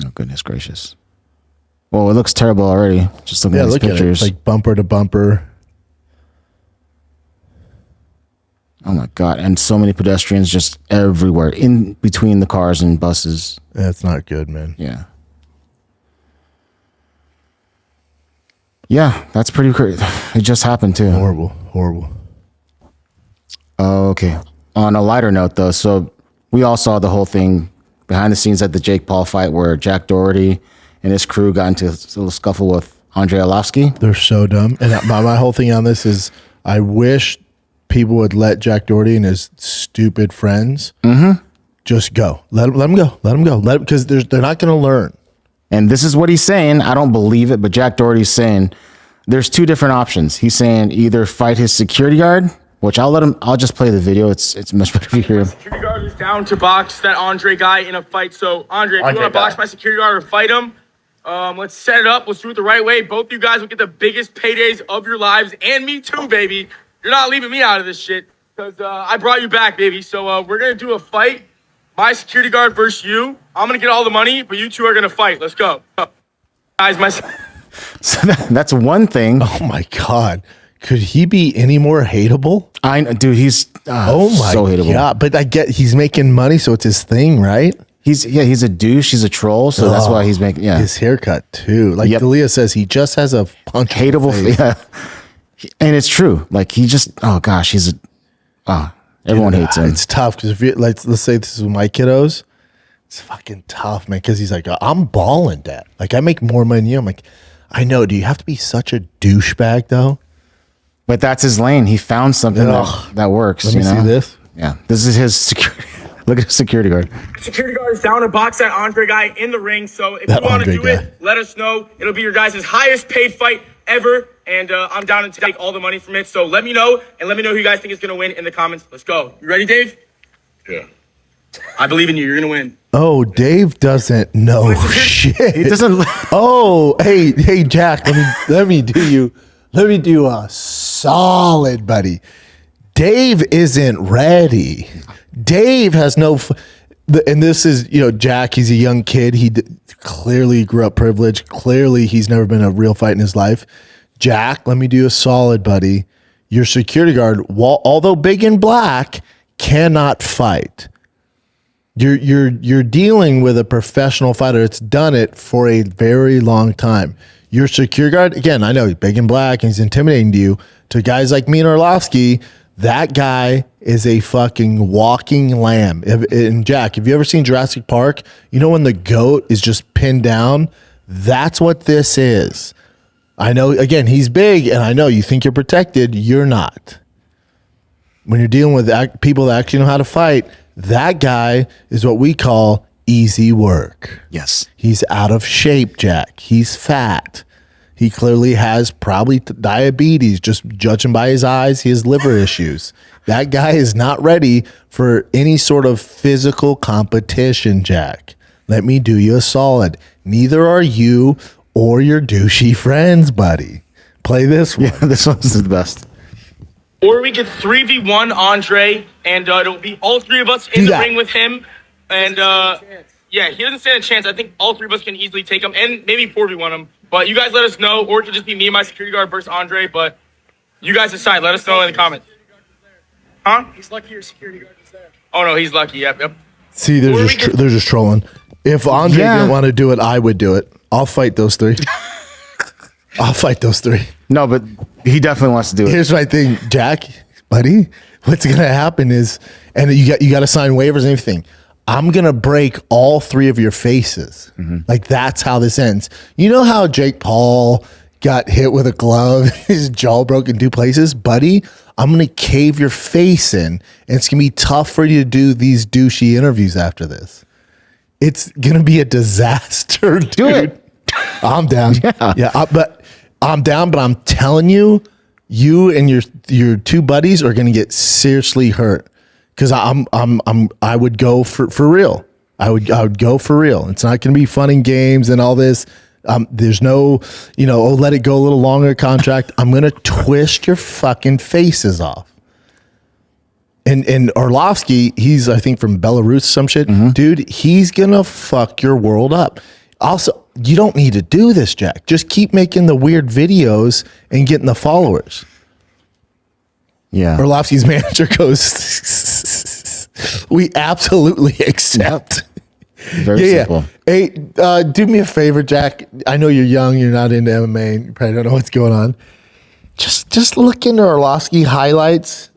[SPEAKER 3] Oh, goodness gracious. Well, it looks terrible already. Just looking at these
[SPEAKER 2] look
[SPEAKER 3] pictures.
[SPEAKER 2] at it. Like bumper to bumper.
[SPEAKER 3] Oh my God. And so many pedestrians just everywhere in between the cars and buses.
[SPEAKER 2] That's not good, man.
[SPEAKER 3] Yeah. Yeah, that's pretty crazy. It just happened too.
[SPEAKER 2] Horrible.
[SPEAKER 3] Okay. On a lighter note though, so we all saw the whole thing behind the scenes at the Jake Paul fight where Jack Doherty and his crew got into a little scuffle with Andrei Arlovski.
[SPEAKER 2] They're so dumb. And my whole thing on this is I wish people would let Jack Doherty and his stupid friends just go. Let them go. Because they're not going to learn.
[SPEAKER 3] And this is what he's saying. I don't believe it, but Jack Doherty's saying there's two different options. He's saying either fight his security guard, which I'll just play the video. It's much better if you hear him.
[SPEAKER 6] Security guard is down to box that Andrei guy in a fight. So Andrei, if you want to box my security guard or fight him, let's set it up. Let's do it the right way. Both you guys will get the biggest paydays of your lives, and me too, baby. You're not leaving me out of this shit because I brought you back, baby. So we're gonna do a fight. My security guard versus you. I'm gonna get all the money, but you two are gonna fight. Let's go, guys.
[SPEAKER 3] So that's one thing.
[SPEAKER 2] Oh my God. Could he be any more hateable?
[SPEAKER 3] Dude, he's
[SPEAKER 2] Oh my
[SPEAKER 3] so hateable.
[SPEAKER 2] God. But I get he's making money, so it's his thing, right?
[SPEAKER 3] He's a douche. He's a troll. So that's why he's making
[SPEAKER 2] His haircut too. Like
[SPEAKER 3] Yep.
[SPEAKER 2] Dalia says, he just has a punch.
[SPEAKER 3] hateable. Yeah, and it's true. Like he just everyone hates him.
[SPEAKER 2] It's tough because if you let's say this is my kiddos, it's fucking tough, man. Because he's like, I'm balling, Dad. Like I make more money than you. I'm like, I know. Do you have to be such a douchebag though?
[SPEAKER 3] But that's his lane. He found something that works.
[SPEAKER 2] Let me
[SPEAKER 3] you know?
[SPEAKER 2] see this.
[SPEAKER 3] Yeah, this is his security. Look at his security guard.
[SPEAKER 6] Security guard is down to box that Andrei guy in the ring. So if
[SPEAKER 2] That
[SPEAKER 6] you want to
[SPEAKER 2] Andrei
[SPEAKER 6] do
[SPEAKER 2] guy.
[SPEAKER 6] it, let us know. It'll be your guys' highest paid fight ever. And I'm down to take all the money from it. So let me know. And let me know who you guys think is going to win in the comments. Let's go. You ready, Dave?
[SPEAKER 7] Yeah.
[SPEAKER 6] I believe in you. You're going to win.
[SPEAKER 2] Oh, Dave doesn't know shit.
[SPEAKER 3] He doesn't.
[SPEAKER 2] Oh, hey, Jack. Let me do a solid, buddy. Dave isn't ready. Dave has no. And this is, Jack. He's a young kid. He clearly grew up privileged. Clearly, he's never been a real fight in his life. Jack, let me do a solid, buddy. Your security guard, although big and black, cannot fight. You're dealing with a professional fighter. It's done it for a very long time. Your security guard, again, I know he's big and black and he's intimidating to you. To guys like me and Arlovski, that guy is a fucking walking lamb. And Jack, have you ever seen Jurassic Park? You know when the goat is just pinned down? That's what this is. I know, again, he's big, and I know you think you're protected. You're not. When you're dealing with people that actually know how to fight, that guy is what we call easy work.
[SPEAKER 3] Yes.
[SPEAKER 2] He's out of shape, Jack. He's fat. He clearly has probably diabetes, just judging by his eyes. He has liver issues. That guy is not ready for any sort of physical competition, Jack. Let me do you a solid. Neither are you or your douchey friends, buddy. Play this one.
[SPEAKER 3] Yeah, this one's the best.
[SPEAKER 6] Or we could 3v1 Andrei, and it'll be all three of us in the ring with him. And yeah, he doesn't stand a chance. I think all three of us can easily take him, and maybe 4v1 him. But you guys let us know, or it could just be me and my security guard versus Andrei. But you guys decide. Let us know in the comments. Huh?
[SPEAKER 5] He's lucky your security guard is there.
[SPEAKER 6] Oh no, he's lucky. Yep.
[SPEAKER 2] See, they're just trolling. If Andrei didn't want to do it, I would do it. I'll fight those three. I'll fight those three.
[SPEAKER 3] No, but he definitely wants to do it.
[SPEAKER 2] Here's my thing, Jack, buddy. What's gonna happen is, and you got to sign waivers and everything. I'm gonna break all three of your faces. Like that's how this ends. You know how Jake Paul got hit with a glove, his jaw broke in two places, buddy? I'm gonna cave your face in, and it's gonna be tough for you to do these douchey interviews after this. It's gonna be a disaster, dude.
[SPEAKER 3] Do it.
[SPEAKER 2] I'm down. But I'm down. But I'm telling you, you and your two buddies are gonna get seriously hurt because I would go for real. I would go for real. It's not gonna be fun and games and all this. There's no, let it go a little longer contract. I'm gonna twist your fucking faces off. And Arlovski, he's I think from Belarus, some shit, dude. He's gonna fuck your world up. Also, you don't need to do this, Jack. Just keep making the weird videos and getting the followers.
[SPEAKER 3] Yeah.
[SPEAKER 2] Arlovski's manager goes, we absolutely accept.
[SPEAKER 3] Very simple.
[SPEAKER 2] Hey, do me a favor, Jack. I know you're young, you're not into MMA, and you probably don't know what's going on. Just look into Arlovski highlights.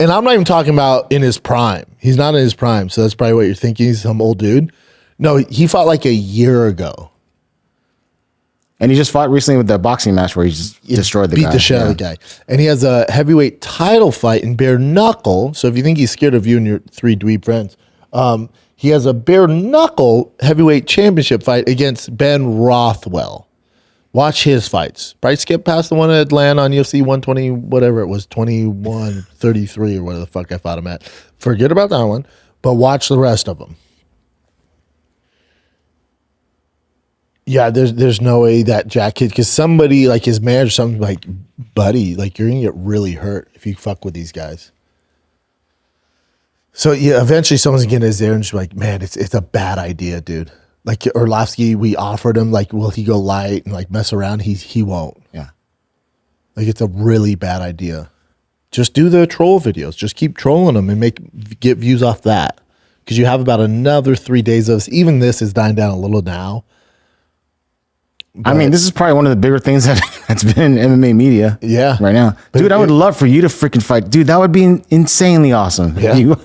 [SPEAKER 2] And I'm not even talking about in his prime. He's not in his prime, so that's probably what you're thinking. He's some old dude. No, he fought like a year ago.
[SPEAKER 3] And he just fought recently with the boxing match where he just destroyed the
[SPEAKER 2] beat
[SPEAKER 3] guy.
[SPEAKER 2] the shit out of the guy. And he has a heavyweight title fight in bare knuckle. So if you think he's scared of you and your three dweeb friends, he has a bare knuckle heavyweight championship fight against Ben Rothwell. Watch his fights. Probably skip past the one at Atlanta on UFC 120, whatever it was, 2133 or whatever the fuck I fought him at. Forget about that one, but watch the rest of them. Yeah, there's no way that Jack kid, because somebody like his manager, something like, buddy, like you're gonna get really hurt if you fuck with these guys. So yeah, eventually someone's gonna get his there and just be like, man, it's a bad idea, dude. Like Arlovski, we offered him, like, will he go light and like mess around? He won't.
[SPEAKER 3] Yeah.
[SPEAKER 2] Like it's a really bad idea. Just do the troll videos. Just keep trolling them and get views off that. Because you have about another 3 days of this. Even this is dying down a little now.
[SPEAKER 3] I mean, this is probably one of the bigger things that's been in MMA media right now. Dude, I would love for you to freaking fight. Dude, that would be insanely awesome.
[SPEAKER 2] Yeah.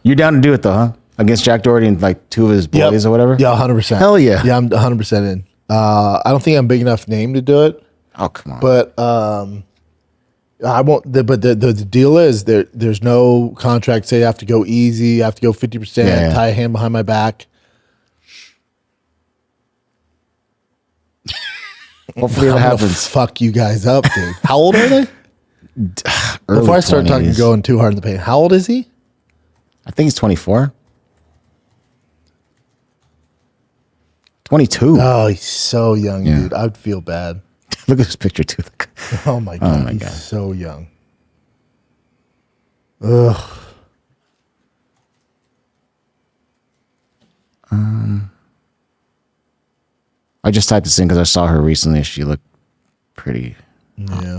[SPEAKER 3] You're down to do it though, huh? Against Jack Doherty and like two of his boys or whatever?
[SPEAKER 2] Yeah, 100%.
[SPEAKER 3] Hell yeah.
[SPEAKER 2] Yeah, I'm 100% in. I don't think I'm big enough name to do it.
[SPEAKER 3] Oh, come on.
[SPEAKER 2] But I won't. But the deal is there's no contract. Say I have to go easy. I have to go 50%. Tie a hand behind my back.
[SPEAKER 3] Hopefully that happens.
[SPEAKER 2] Fuck you guys up, dude. How old are they? Before I start talking going too hard in the paint, how old is he?
[SPEAKER 3] I think he's 24. 22.
[SPEAKER 2] Oh, he's so young, dude. I'd feel bad.
[SPEAKER 3] Look at this picture too.
[SPEAKER 2] Oh my god, he's so young. Ugh.
[SPEAKER 3] I just typed this in because I saw her recently. She looked pretty hot.
[SPEAKER 2] Yeah.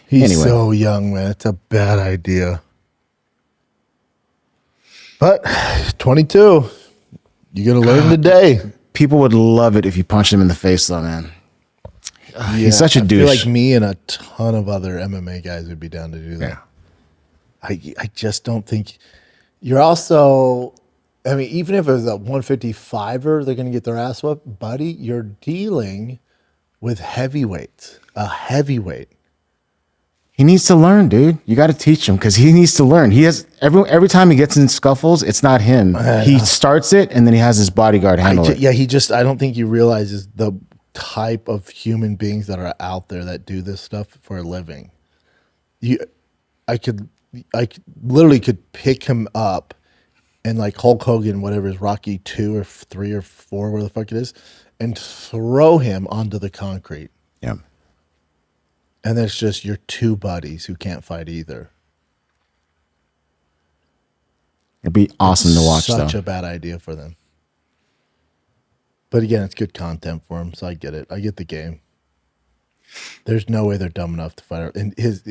[SPEAKER 2] He's so young, man. It's a bad idea. But 22. You're going to learn today.
[SPEAKER 3] People would love it if you punched him in the face, though, man. He's such a douche.
[SPEAKER 2] I feel like me and a ton of other MMA guys would be down to do that. Yeah. I just don't think you're also. I mean, even if it was a 155er, they're going to get their ass whooped, buddy. You're dealing with heavyweights, a heavyweight.
[SPEAKER 3] He needs to learn, dude. You got to teach him because he needs to learn. He has every time he gets in scuffles, it's not him. He starts it and then he has his bodyguard handle it.
[SPEAKER 2] Yeah, I don't think he realizes the type of human beings that are out there that do this stuff for a living. I literally could pick him up and like Hulk Hogan, whatever is Rocky 2 or 3 or 4, where the fuck it is, and throw him onto the concrete.
[SPEAKER 3] Yeah.
[SPEAKER 2] And it's just your two buddies who can't fight either.
[SPEAKER 3] It'd be awesome to watch,
[SPEAKER 2] Such
[SPEAKER 3] though.
[SPEAKER 2] a bad idea for them. But again, it's good content for them, so I get it. I get the game. There's no way they're dumb enough to fight her. And his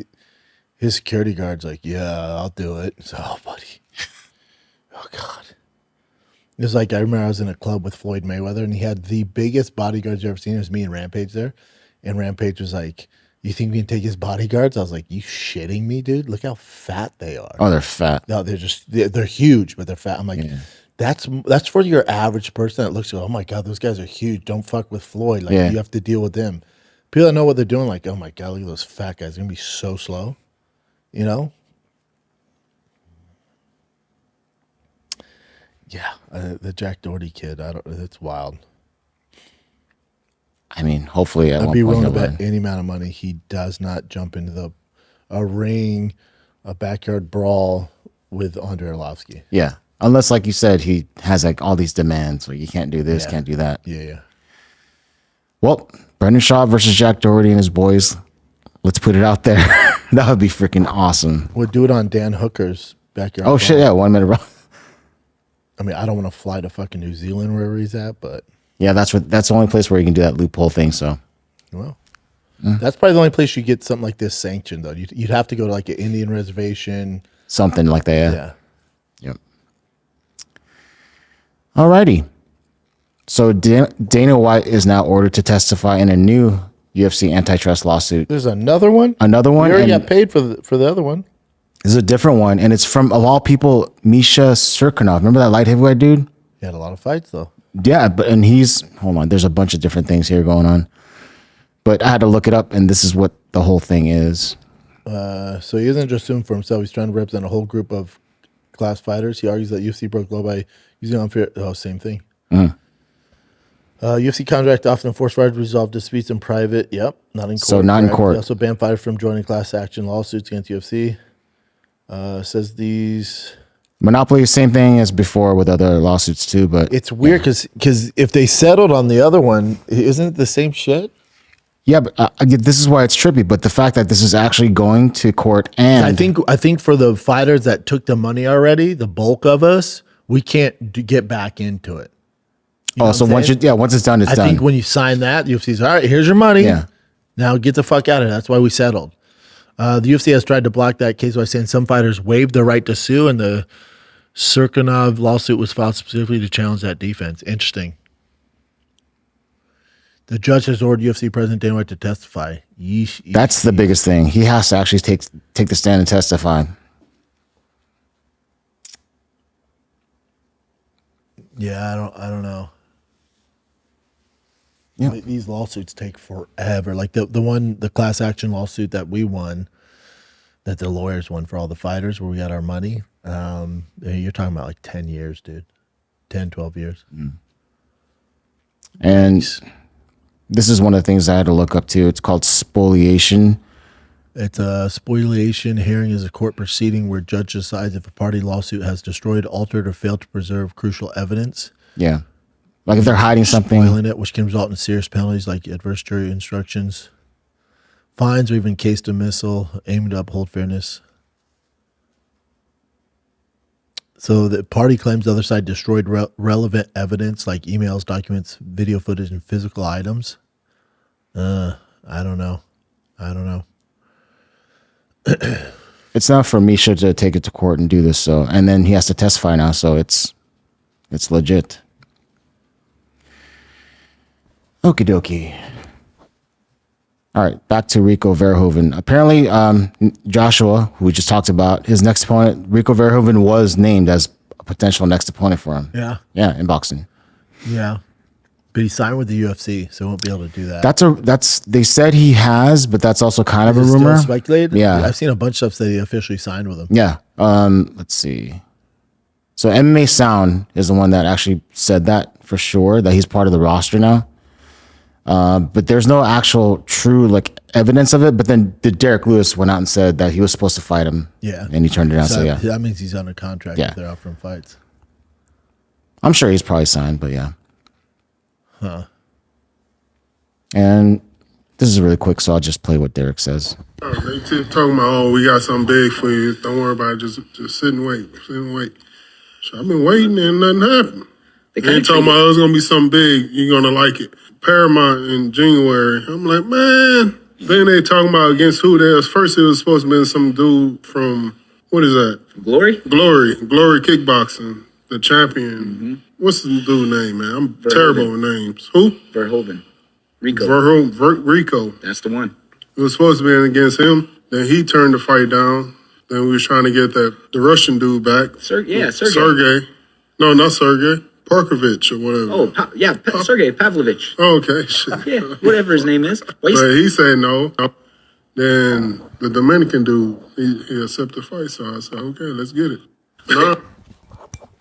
[SPEAKER 2] security guard's like, yeah, I'll do it. So, oh, buddy. Oh, God. It was like, I remember I was in a club with Floyd Mayweather, and he had the biggest bodyguards you've ever seen. It was me and Rampage there. And Rampage was like, you think we can take his bodyguards? I was like, you shitting me, dude? Look how fat they are.
[SPEAKER 3] Oh, they're fat.
[SPEAKER 2] No, they're huge, but they're fat. I'm like, that's for your average person that looks, oh my God, those guys are huge. Don't fuck with Floyd. Like, you have to deal with them. People that know what they're doing, like, oh my God, look at those fat guys. They're going to be so slow, you know? Yeah, the Jack Doherty kid, that's wild.
[SPEAKER 3] I mean, hopefully at
[SPEAKER 2] I'd
[SPEAKER 3] one
[SPEAKER 2] be
[SPEAKER 3] point
[SPEAKER 2] willing to
[SPEAKER 3] he'll
[SPEAKER 2] bet
[SPEAKER 3] win.
[SPEAKER 2] any amount of money he does not jump into a ring, a backyard brawl with Andrei Arlovski.
[SPEAKER 3] Yeah. Unless, like you said, he has like all these demands where you can't do this, can't do that.
[SPEAKER 2] Yeah.
[SPEAKER 3] Well, Brendan Schaub versus Jack Doherty and his boys. Let's put it out there. That would be freaking awesome.
[SPEAKER 2] We'll do it on Dan Hooker's backyard.
[SPEAKER 3] Oh, shit.
[SPEAKER 2] brawl.
[SPEAKER 3] Yeah. 1 minute, bro.
[SPEAKER 2] I mean, I don't want to fly to fucking New Zealand wherever he's at, but
[SPEAKER 3] Yeah. That's the only place where you can do that loophole thing. So,
[SPEAKER 2] well, that's probably the only place you get something like this sanctioned, though. You'd have to go to like an Indian reservation.
[SPEAKER 3] something like that. Yeah.
[SPEAKER 2] Yeah.
[SPEAKER 3] Yep. Alrighty. So Dana White is now ordered to testify in a new UFC antitrust lawsuit.
[SPEAKER 2] There's another one.
[SPEAKER 3] Another one.
[SPEAKER 2] We already
[SPEAKER 3] and
[SPEAKER 2] got paid for the other one.
[SPEAKER 3] This is a different one, and it's from, of all people, Misha Cirkunov. Remember that light heavyweight dude?
[SPEAKER 2] He had a lot of fights though.
[SPEAKER 3] Yeah, hold on. There's a bunch of different things here going on, but I had to look it up, and this is what the whole thing is.
[SPEAKER 2] So he isn't just suing for himself. He's trying to represent a whole group of class fighters. He argues that UFC broke law by using unfair. Oh, same thing. UFC contract often force fighters to resolve disputes in private. Yep, not in court.
[SPEAKER 3] So not in
[SPEAKER 2] correct.
[SPEAKER 3] court.
[SPEAKER 2] They also ban fighters from joining class action lawsuits against UFC. Says these.
[SPEAKER 3] Monopoly is same thing as before with other lawsuits too, but
[SPEAKER 2] It's weird because if they settled on the other one, isn't it the same shit?
[SPEAKER 3] yeah, but this is why it's trippy. But the fact that this is actually going to court, and
[SPEAKER 2] I think for the fighters that took the money already, the bulk of us, we can't get back into it. You know
[SPEAKER 3] so
[SPEAKER 2] what I'm saying?
[SPEAKER 3] once it's done, it's
[SPEAKER 2] I
[SPEAKER 3] done.
[SPEAKER 2] think when you sign that, the UFC's all right. Here's your money.
[SPEAKER 3] Yeah.
[SPEAKER 2] Now get the fuck out of here. That's why we settled. The UFC has tried to block that case by saying some fighters waived their right to sue, and the Cirkunov lawsuit was filed specifically to challenge that defense. Interesting. The judge has ordered UFC President Dana White to testify. Yeesh,
[SPEAKER 3] That's the biggest thing. He has to actually take the stand and testify.
[SPEAKER 2] Yeah, I don't know.
[SPEAKER 3] Yeah.
[SPEAKER 2] These lawsuits take forever. Like the class action lawsuit that we won, that the lawyers won for all the fighters where we got our money. You're talking about like 10 years, dude. 10, 12 years.
[SPEAKER 3] And this is one of the things I had to look up too. It's called spoliation.
[SPEAKER 2] It's a spoliation hearing is a court proceeding where judge decides if a party lawsuit has destroyed, altered, or failed to preserve crucial evidence.
[SPEAKER 3] Yeah. Like if they're hiding something.
[SPEAKER 2] Spoiling it, which can result in serious penalties like adverse jury instructions, fines, or even case dismissal, aiming to uphold fairness. So the party claims the other side destroyed relevant evidence like emails, documents, video footage, and physical items. I don't know.
[SPEAKER 3] It's not for Misha to take it to court and do this. So, and then he has to testify now. So it's legit. Okie dokie. All right, back to Rico Verhoeven. Apparently, Joshua, who we just talked about, his next opponent, Rico Verhoeven, was named as a potential next opponent for him.
[SPEAKER 2] Yeah.
[SPEAKER 3] Yeah, in boxing.
[SPEAKER 2] Yeah. But he signed with the UFC, so he won't be able to do that.
[SPEAKER 3] That's they said he has, but that's also kind of a
[SPEAKER 2] Is it still
[SPEAKER 3] rumor.
[SPEAKER 2] speculated?
[SPEAKER 3] Yeah.
[SPEAKER 2] I've seen a bunch of stuff that he officially signed with him.
[SPEAKER 3] Yeah. Let's see. So MMA Sound is the one that actually said that for sure, that he's part of the roster now. But there's no actual true like evidence of it. But then Derek Lewis went out and said that he was supposed to fight him.
[SPEAKER 2] Yeah.
[SPEAKER 3] And he turned it down. So yeah,
[SPEAKER 2] That means he's under contract
[SPEAKER 3] Yeah.
[SPEAKER 2] if they're offering fights.
[SPEAKER 3] I'm sure he's probably signed, but yeah.
[SPEAKER 2] Huh.
[SPEAKER 3] And this is really quick, so I'll just play what Derek says.
[SPEAKER 7] They keep talking about, oh, we got something big for you. Don't worry about it. Just sit and wait. Sit and wait. So I've been waiting and nothing happened. They ain't talking about, oh, it's going to be something big. You're going to like it. Paramount in January. I'm like, man. Then they talking about against who there was. First, it was supposed to be some dude from, what is that?
[SPEAKER 8] Glory?
[SPEAKER 7] Glory Kickboxing, the champion. What's the dude name, man? I'm terrible with names. Who?
[SPEAKER 8] Verhoeven. Rico.
[SPEAKER 7] Rico.
[SPEAKER 8] That's the one.
[SPEAKER 7] It was supposed to be against him. Then he turned the fight down. Then we was trying to get the Russian dude back.
[SPEAKER 8] Sergey.
[SPEAKER 7] Sergey. No, not Sergey. Parkovich or whatever.
[SPEAKER 8] Oh, Sergey Pavlovich.
[SPEAKER 7] Oh, okay. Shit.
[SPEAKER 8] Yeah, whatever his name is.
[SPEAKER 7] But he said no. Then the Dominican dude, he accepted the fight. So I said, okay, let's get it. No.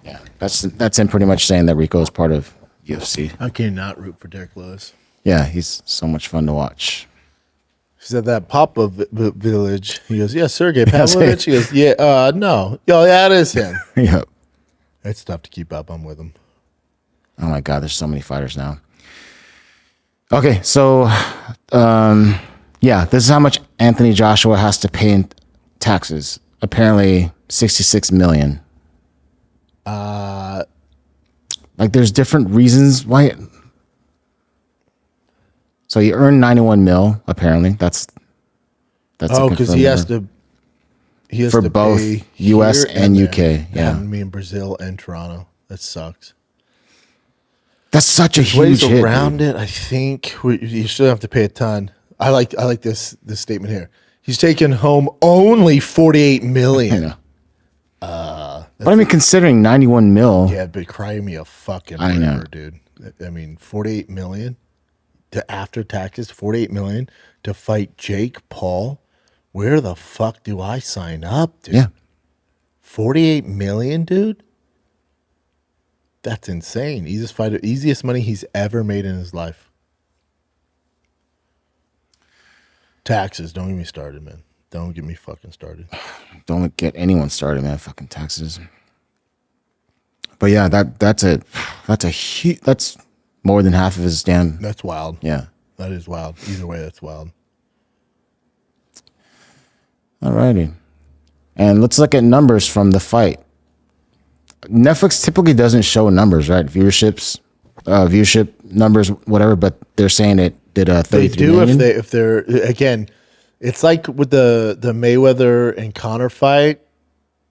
[SPEAKER 3] Yeah, that's him pretty much saying that Rico is part of UFC.
[SPEAKER 2] How can you not root for Derek Lewis?
[SPEAKER 3] Yeah, he's so much fun to watch.
[SPEAKER 2] He said that Papa Village. He goes, yeah, Sergey Pavlovich. He goes, yeah, no. Yo, that is him.
[SPEAKER 3] Yeah.
[SPEAKER 2] It's tough to keep up. I'm with him.
[SPEAKER 3] Oh my God, there's so many fighters now. Okay, so this is how much Anthony Joshua has to pay in taxes. Apparently, $66 million. Like, there's different reasons why. So he earned 91 mil. Apparently, that's.
[SPEAKER 2] Because he has to. He has
[SPEAKER 3] for
[SPEAKER 2] to
[SPEAKER 3] both
[SPEAKER 2] pay
[SPEAKER 3] U.S.
[SPEAKER 2] here
[SPEAKER 3] and
[SPEAKER 2] there.
[SPEAKER 3] UK. Yeah,
[SPEAKER 2] And me in Brazil and Toronto. That sucks.
[SPEAKER 3] that's such a
[SPEAKER 2] Ways
[SPEAKER 3] huge hit.
[SPEAKER 2] around
[SPEAKER 3] Dude.
[SPEAKER 2] it, I think you still have to pay a ton. I like this statement here. He's taken home only 48 million.
[SPEAKER 3] But I mean, considering 91 mil.
[SPEAKER 2] Yeah, but cry me a fucking
[SPEAKER 3] I know.
[SPEAKER 2] river, dude. I mean, 48 million to after taxes, 48 million to fight Jake Paul. Where the fuck do I sign up, dude?
[SPEAKER 3] Yeah.
[SPEAKER 2] 48 million, dude? That's insane. Easiest money he's ever made in his life. Taxes, don't get me started, man. Don't get me fucking started.
[SPEAKER 3] Don't get anyone started, man. Fucking taxes. But yeah, that's more than half of his damn.
[SPEAKER 2] That's wild.
[SPEAKER 3] Yeah.
[SPEAKER 2] That is wild. Either way, that's wild.
[SPEAKER 3] Alrighty. And let's look at numbers from the fight. Netflix typically doesn't show numbers, right? Viewership numbers, whatever, but they're saying it did 33
[SPEAKER 2] They do
[SPEAKER 3] million.
[SPEAKER 2] if they're again, it's like with the Mayweather and Conor fight.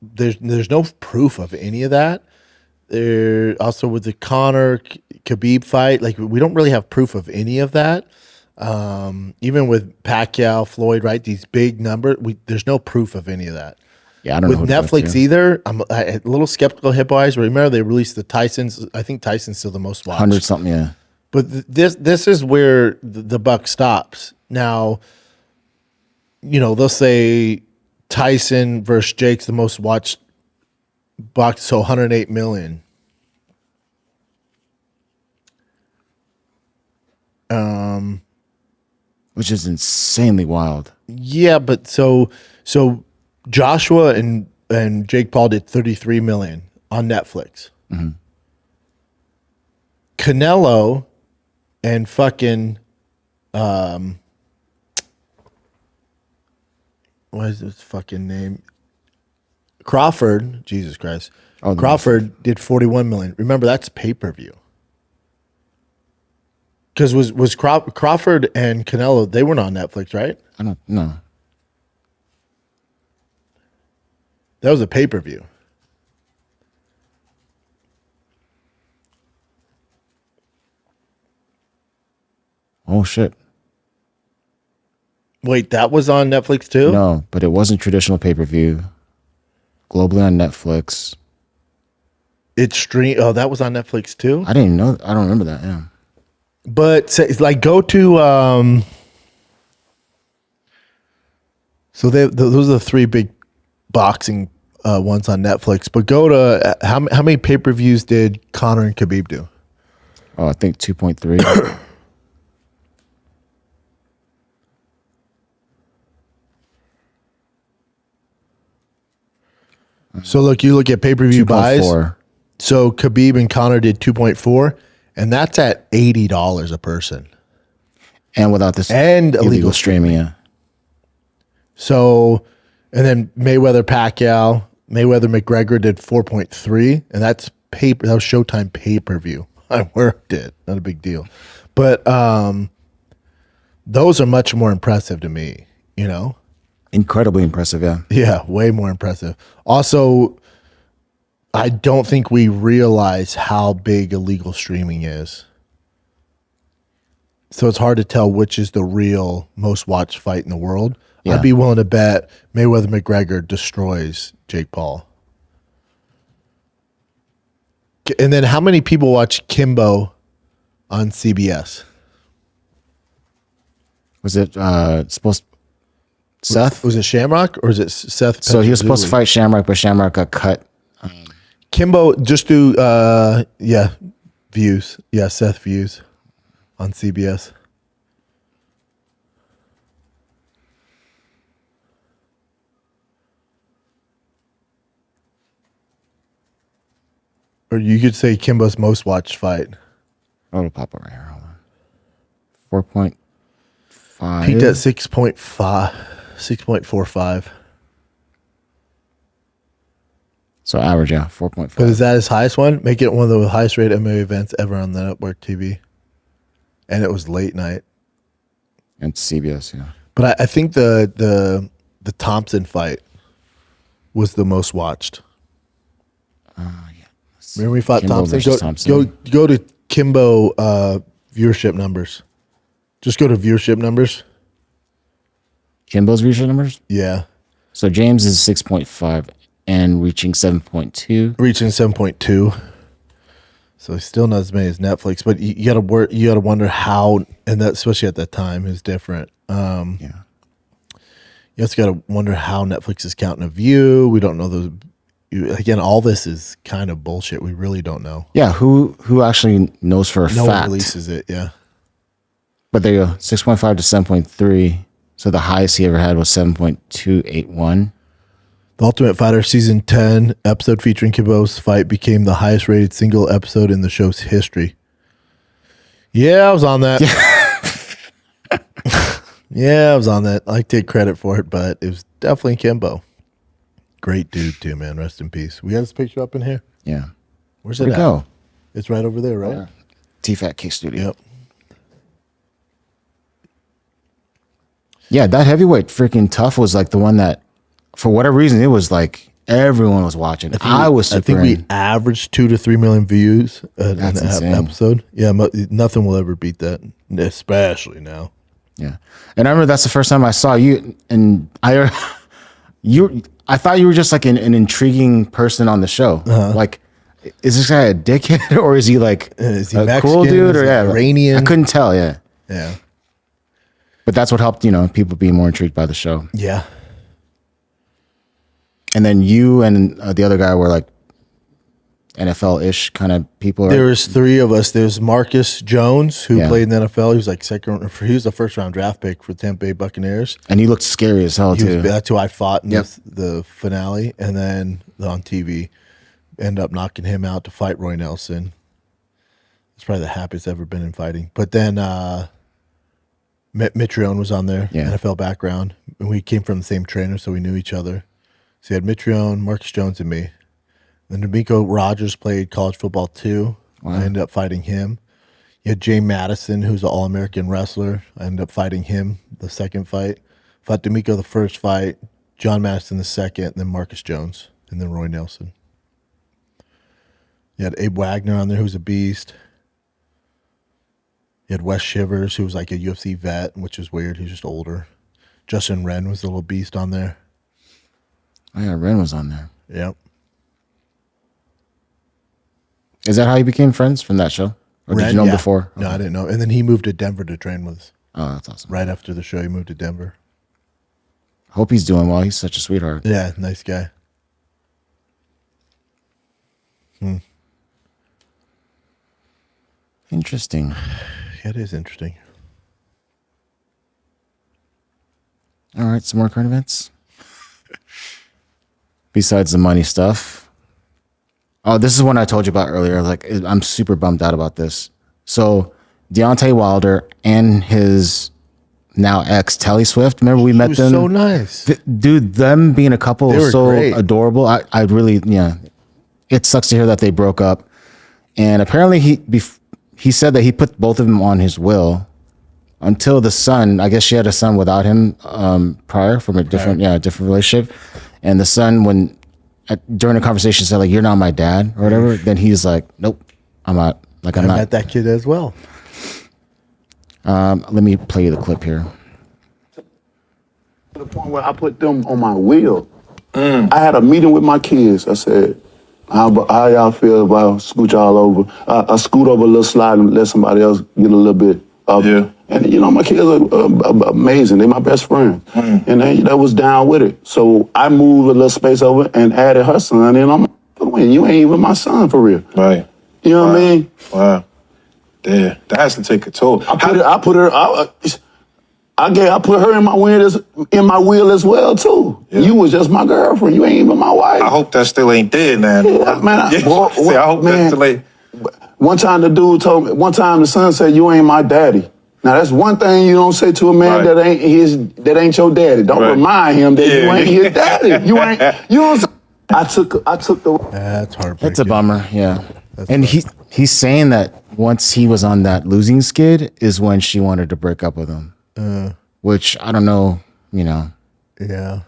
[SPEAKER 2] There's no proof of any of that. There also with the Conor Khabib fight, like we don't really have proof of any of that. Even with Pacquiao, Floyd, right? These big numbers, there's no proof of any of that.
[SPEAKER 3] Yeah, I don't
[SPEAKER 2] With
[SPEAKER 3] know. who to
[SPEAKER 2] Netflix
[SPEAKER 3] vote to.
[SPEAKER 2] either, I'm a little skeptical. Hippo Eyes. Remember they released the Tyson's. I think Tyson's still the most watched.
[SPEAKER 3] 100 something, yeah.
[SPEAKER 2] But this is where the buck stops. Now, they'll say Tyson versus Jake's the most watched box, so 108 million.
[SPEAKER 3] Which is insanely wild.
[SPEAKER 2] Yeah, but so Joshua and Jake Paul did 33 million on Netflix.
[SPEAKER 3] Mm-hmm.
[SPEAKER 2] Canelo and fucking what is his fucking name? Crawford, Jesus Christ.
[SPEAKER 3] Oh,
[SPEAKER 2] Crawford did 41 million. Remember, that's pay-per-view. Because was Crawford and Canelo, they weren't on Netflix, right?
[SPEAKER 3] I don't know.
[SPEAKER 2] That was a pay-per-view.
[SPEAKER 3] Oh, shit.
[SPEAKER 2] Wait, that was on Netflix too?
[SPEAKER 3] No, but it wasn't traditional pay-per-view. Globally on Netflix.
[SPEAKER 2] It's stream. Oh, that was on Netflix too?
[SPEAKER 3] I didn't even know. I don't remember that, yeah.
[SPEAKER 2] But it's like go to so those are the three big boxing ones on Netflix. But go to how many pay-per-views did Conor and Khabib do?
[SPEAKER 3] Oh, I think 2.3.
[SPEAKER 2] So you look at pay-per-view buys.
[SPEAKER 3] 2.4.
[SPEAKER 2] So Khabib and Conor did 2.4, and that's at $80 a person.
[SPEAKER 3] And without this
[SPEAKER 2] And illegal
[SPEAKER 3] streaming, yeah.
[SPEAKER 2] So, and then Mayweather McGregor did 4.3, and that's that was Showtime pay-per-view. I worked it, not a big deal. But those are much more impressive to me,
[SPEAKER 3] Incredibly impressive, yeah.
[SPEAKER 2] Yeah, way more impressive. Also, I don't think we realize how big illegal streaming is. So it's hard to tell which is the real most watched fight in the world.
[SPEAKER 3] Yeah.
[SPEAKER 2] I'd be willing to bet Mayweather McGregor destroys Jake Paul. And then how many people watch Kimbo on CBS?
[SPEAKER 3] Was it supposed Seth?
[SPEAKER 2] Was it Shamrock or is it Seth?
[SPEAKER 3] So he was supposed to
[SPEAKER 2] Petrozelli?
[SPEAKER 3] fight Shamrock, but Shamrock got cut.
[SPEAKER 2] Kimbo, just do views. Yeah, Seth views on CBS. Or you could say Kimbo's most watched fight.
[SPEAKER 3] Oh, it'll pop up right here. Hold on. 4.5.
[SPEAKER 2] Peaked at 6.45.
[SPEAKER 3] So average, yeah, 4.5.
[SPEAKER 2] But is that his highest one? Make it one of the highest rated MMA events ever on the network TV. And it was late night.
[SPEAKER 3] And CBS, yeah.
[SPEAKER 2] But I think the Thompson fight was the most watched.
[SPEAKER 3] Yeah.
[SPEAKER 2] Remember we fought
[SPEAKER 3] Kimbo
[SPEAKER 2] Thompson?
[SPEAKER 3] versus Thompson.
[SPEAKER 2] Go to Kimbo viewership numbers. Just go to viewership numbers.
[SPEAKER 3] Kimbo's viewership numbers?
[SPEAKER 2] Yeah.
[SPEAKER 3] So James is 6.5 and reaching 7.2.
[SPEAKER 2] Reaching 7.2. So he's still not as many as Netflix, but you gotta wonder how, and that especially at that time is different.
[SPEAKER 3] Yeah.
[SPEAKER 2] You also gotta wonder how Netflix is counting a view. We don't know those. Again, all this is kind of bullshit. We really don't know.
[SPEAKER 3] Yeah, who actually knows for a
[SPEAKER 2] No
[SPEAKER 3] fact?
[SPEAKER 2] one releases it. Yeah.
[SPEAKER 3] But there you go, 6.5 to 7.3. So the highest he ever had was 7.281.
[SPEAKER 2] The Ultimate Fighter Season 10 episode featuring Kimbo's fight became the highest rated single episode in the show's history. Yeah, I was on that. Yeah, I was on that. I take credit for it, but it was definitely Kimbo. Great dude, too, man. Rest in peace. We got this picture up in here?
[SPEAKER 3] Yeah.
[SPEAKER 2] Where's
[SPEAKER 3] Where'd
[SPEAKER 2] it
[SPEAKER 3] it
[SPEAKER 2] at?
[SPEAKER 3] go?
[SPEAKER 2] It's right over there, right?
[SPEAKER 3] T-Fat K Studio.
[SPEAKER 2] Yep.
[SPEAKER 3] Yeah, that heavyweight freaking tough was like the one that, for whatever reason, it was like everyone was watching. I think
[SPEAKER 2] we averaged 2 to 3 million views an
[SPEAKER 3] That's insane.
[SPEAKER 2] episode. Yeah, nothing will ever beat that, especially now.
[SPEAKER 3] Yeah, and I remember that's the first time I saw you, and I thought you were just like an intriguing person on the show. Like, is this guy a dickhead or is he like
[SPEAKER 2] is he
[SPEAKER 3] a
[SPEAKER 2] Mexican?
[SPEAKER 3] cool dude
[SPEAKER 2] Is
[SPEAKER 3] or
[SPEAKER 2] he
[SPEAKER 3] yeah?
[SPEAKER 2] Iranian?
[SPEAKER 3] I couldn't tell. Yeah,
[SPEAKER 2] Yeah.
[SPEAKER 3] but that's what helped people be more intrigued by the show.
[SPEAKER 2] Yeah.
[SPEAKER 3] And then you and the other guy were like NFL-ish kind of people. Right?
[SPEAKER 2] There was 3 of us. There's Marcus Jones, who
[SPEAKER 3] Yeah.
[SPEAKER 2] played in the NFL. He was like he was the first round draft pick for the Tampa Bay Buccaneers.
[SPEAKER 3] And he looked scary as hell too.
[SPEAKER 2] That's who I fought in
[SPEAKER 3] Yep.
[SPEAKER 2] the finale, and then on TV, ended up knocking him out to fight Roy Nelson. It's probably the happiest I've ever been in fighting. But then Mitrione was on there,
[SPEAKER 3] Yeah.
[SPEAKER 2] NFL background, and we came from the same trainer, so we knew each other. So you had Mitrione, Marcus Jones, and me. Then D'Amico Rogers played college football too.
[SPEAKER 3] Wow.
[SPEAKER 2] I ended up fighting him. You had Jay Madison, who's an All-American wrestler. I ended up fighting him the second fight. Fought D'Amico the first fight, John Madison the second, and then Marcus Jones, and then Roy Nelson. You had Abe Wagner on there, who's a beast. You had Wes Shivers, who was like a UFC vet, which is weird. He's just older. Justin Wren was a little beast on there.
[SPEAKER 3] Oh yeah, Ren was on there.
[SPEAKER 2] Yep.
[SPEAKER 3] Is that how you became friends from that show? Or did you know him before?
[SPEAKER 2] No, I didn't know. And then he moved to Denver to train with us.
[SPEAKER 3] Oh, that's awesome.
[SPEAKER 2] Right after the show, he moved to Denver.
[SPEAKER 3] Hope he's doing well. He's such a sweetheart.
[SPEAKER 2] Yeah, nice guy.
[SPEAKER 3] Interesting.
[SPEAKER 2] Yeah, it is interesting.
[SPEAKER 3] All right, some more current events. Besides the money stuff. Oh, this is one I told you about earlier. Like, I'm super bummed out about this. So, Deontay Wilder and his now ex, Telly Swift. Remember we met
[SPEAKER 2] was
[SPEAKER 3] them?
[SPEAKER 2] so nice.
[SPEAKER 3] Dude, them being a couple
[SPEAKER 2] They
[SPEAKER 3] was
[SPEAKER 2] were
[SPEAKER 3] so
[SPEAKER 2] great.
[SPEAKER 3] adorable. I really, yeah. It sucks to hear that they broke up. And apparently he said that he put both of them on his will until the son, I guess she had a son without him prior from a different relationship. And the son, during the conversation, said like, "You're not my dad" or whatever. Then he's like, "Nope, I'm not." Like, I'm
[SPEAKER 2] I
[SPEAKER 3] not.
[SPEAKER 2] met that kid as well.
[SPEAKER 3] Let me play you the clip here.
[SPEAKER 9] To the point where I put them on my wheel. I had a meeting with my kids. I said, how y'all feel if I scoot y'all over? I scoot over a little slide and let somebody else get a little bit up. Yeah. And, my kids are amazing. They're my best friends. And they was down with it. So I moved a little space over and added her son. And I'm like, you ain't even my son for real.
[SPEAKER 10] Right.
[SPEAKER 9] You know what I mean?
[SPEAKER 10] Wow. Yeah, that has to take a toll.
[SPEAKER 9] I put her in my wheel as well too. Yeah. You was just my girlfriend. You ain't even my wife.
[SPEAKER 10] I hope that still ain't dead, man.
[SPEAKER 9] Yeah, man. I
[SPEAKER 10] hope that still ain't.
[SPEAKER 9] One time the son said, "You ain't my daddy." Now that's one thing you don't say to a man that ain't your daddy. Don't remind him that you ain't his daddy. You ain't. You know what I'm saying? I took the.
[SPEAKER 2] That's heartbreaking.
[SPEAKER 3] It's a bummer, yeah. And he's saying that once he was on that losing skid is when she wanted to break up with him. Which I don't know, you know.
[SPEAKER 2] Yeah.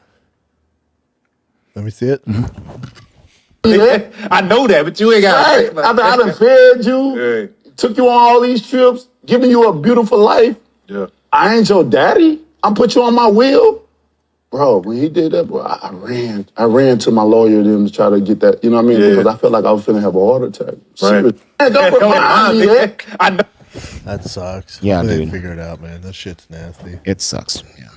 [SPEAKER 2] Let me see it.
[SPEAKER 10] Mm-hmm. I know that, but you ain't got
[SPEAKER 9] it. I done fed you, took you on all these trips, giving you a beautiful life.
[SPEAKER 10] Yeah.
[SPEAKER 9] I ain't your daddy. I'm put you on my wheel. Bro, when he did that, bro, I ran to my lawyer then to try to get that, you know what I mean? Yeah. Because I felt like I was finna have a heart attack.
[SPEAKER 10] Right.
[SPEAKER 9] Man, don't remind me that.
[SPEAKER 10] I know.
[SPEAKER 2] That sucks.
[SPEAKER 3] Yeah,
[SPEAKER 2] they
[SPEAKER 3] dude.
[SPEAKER 2] Figure it out, man. That shit's nasty.
[SPEAKER 3] It sucks. Yeah.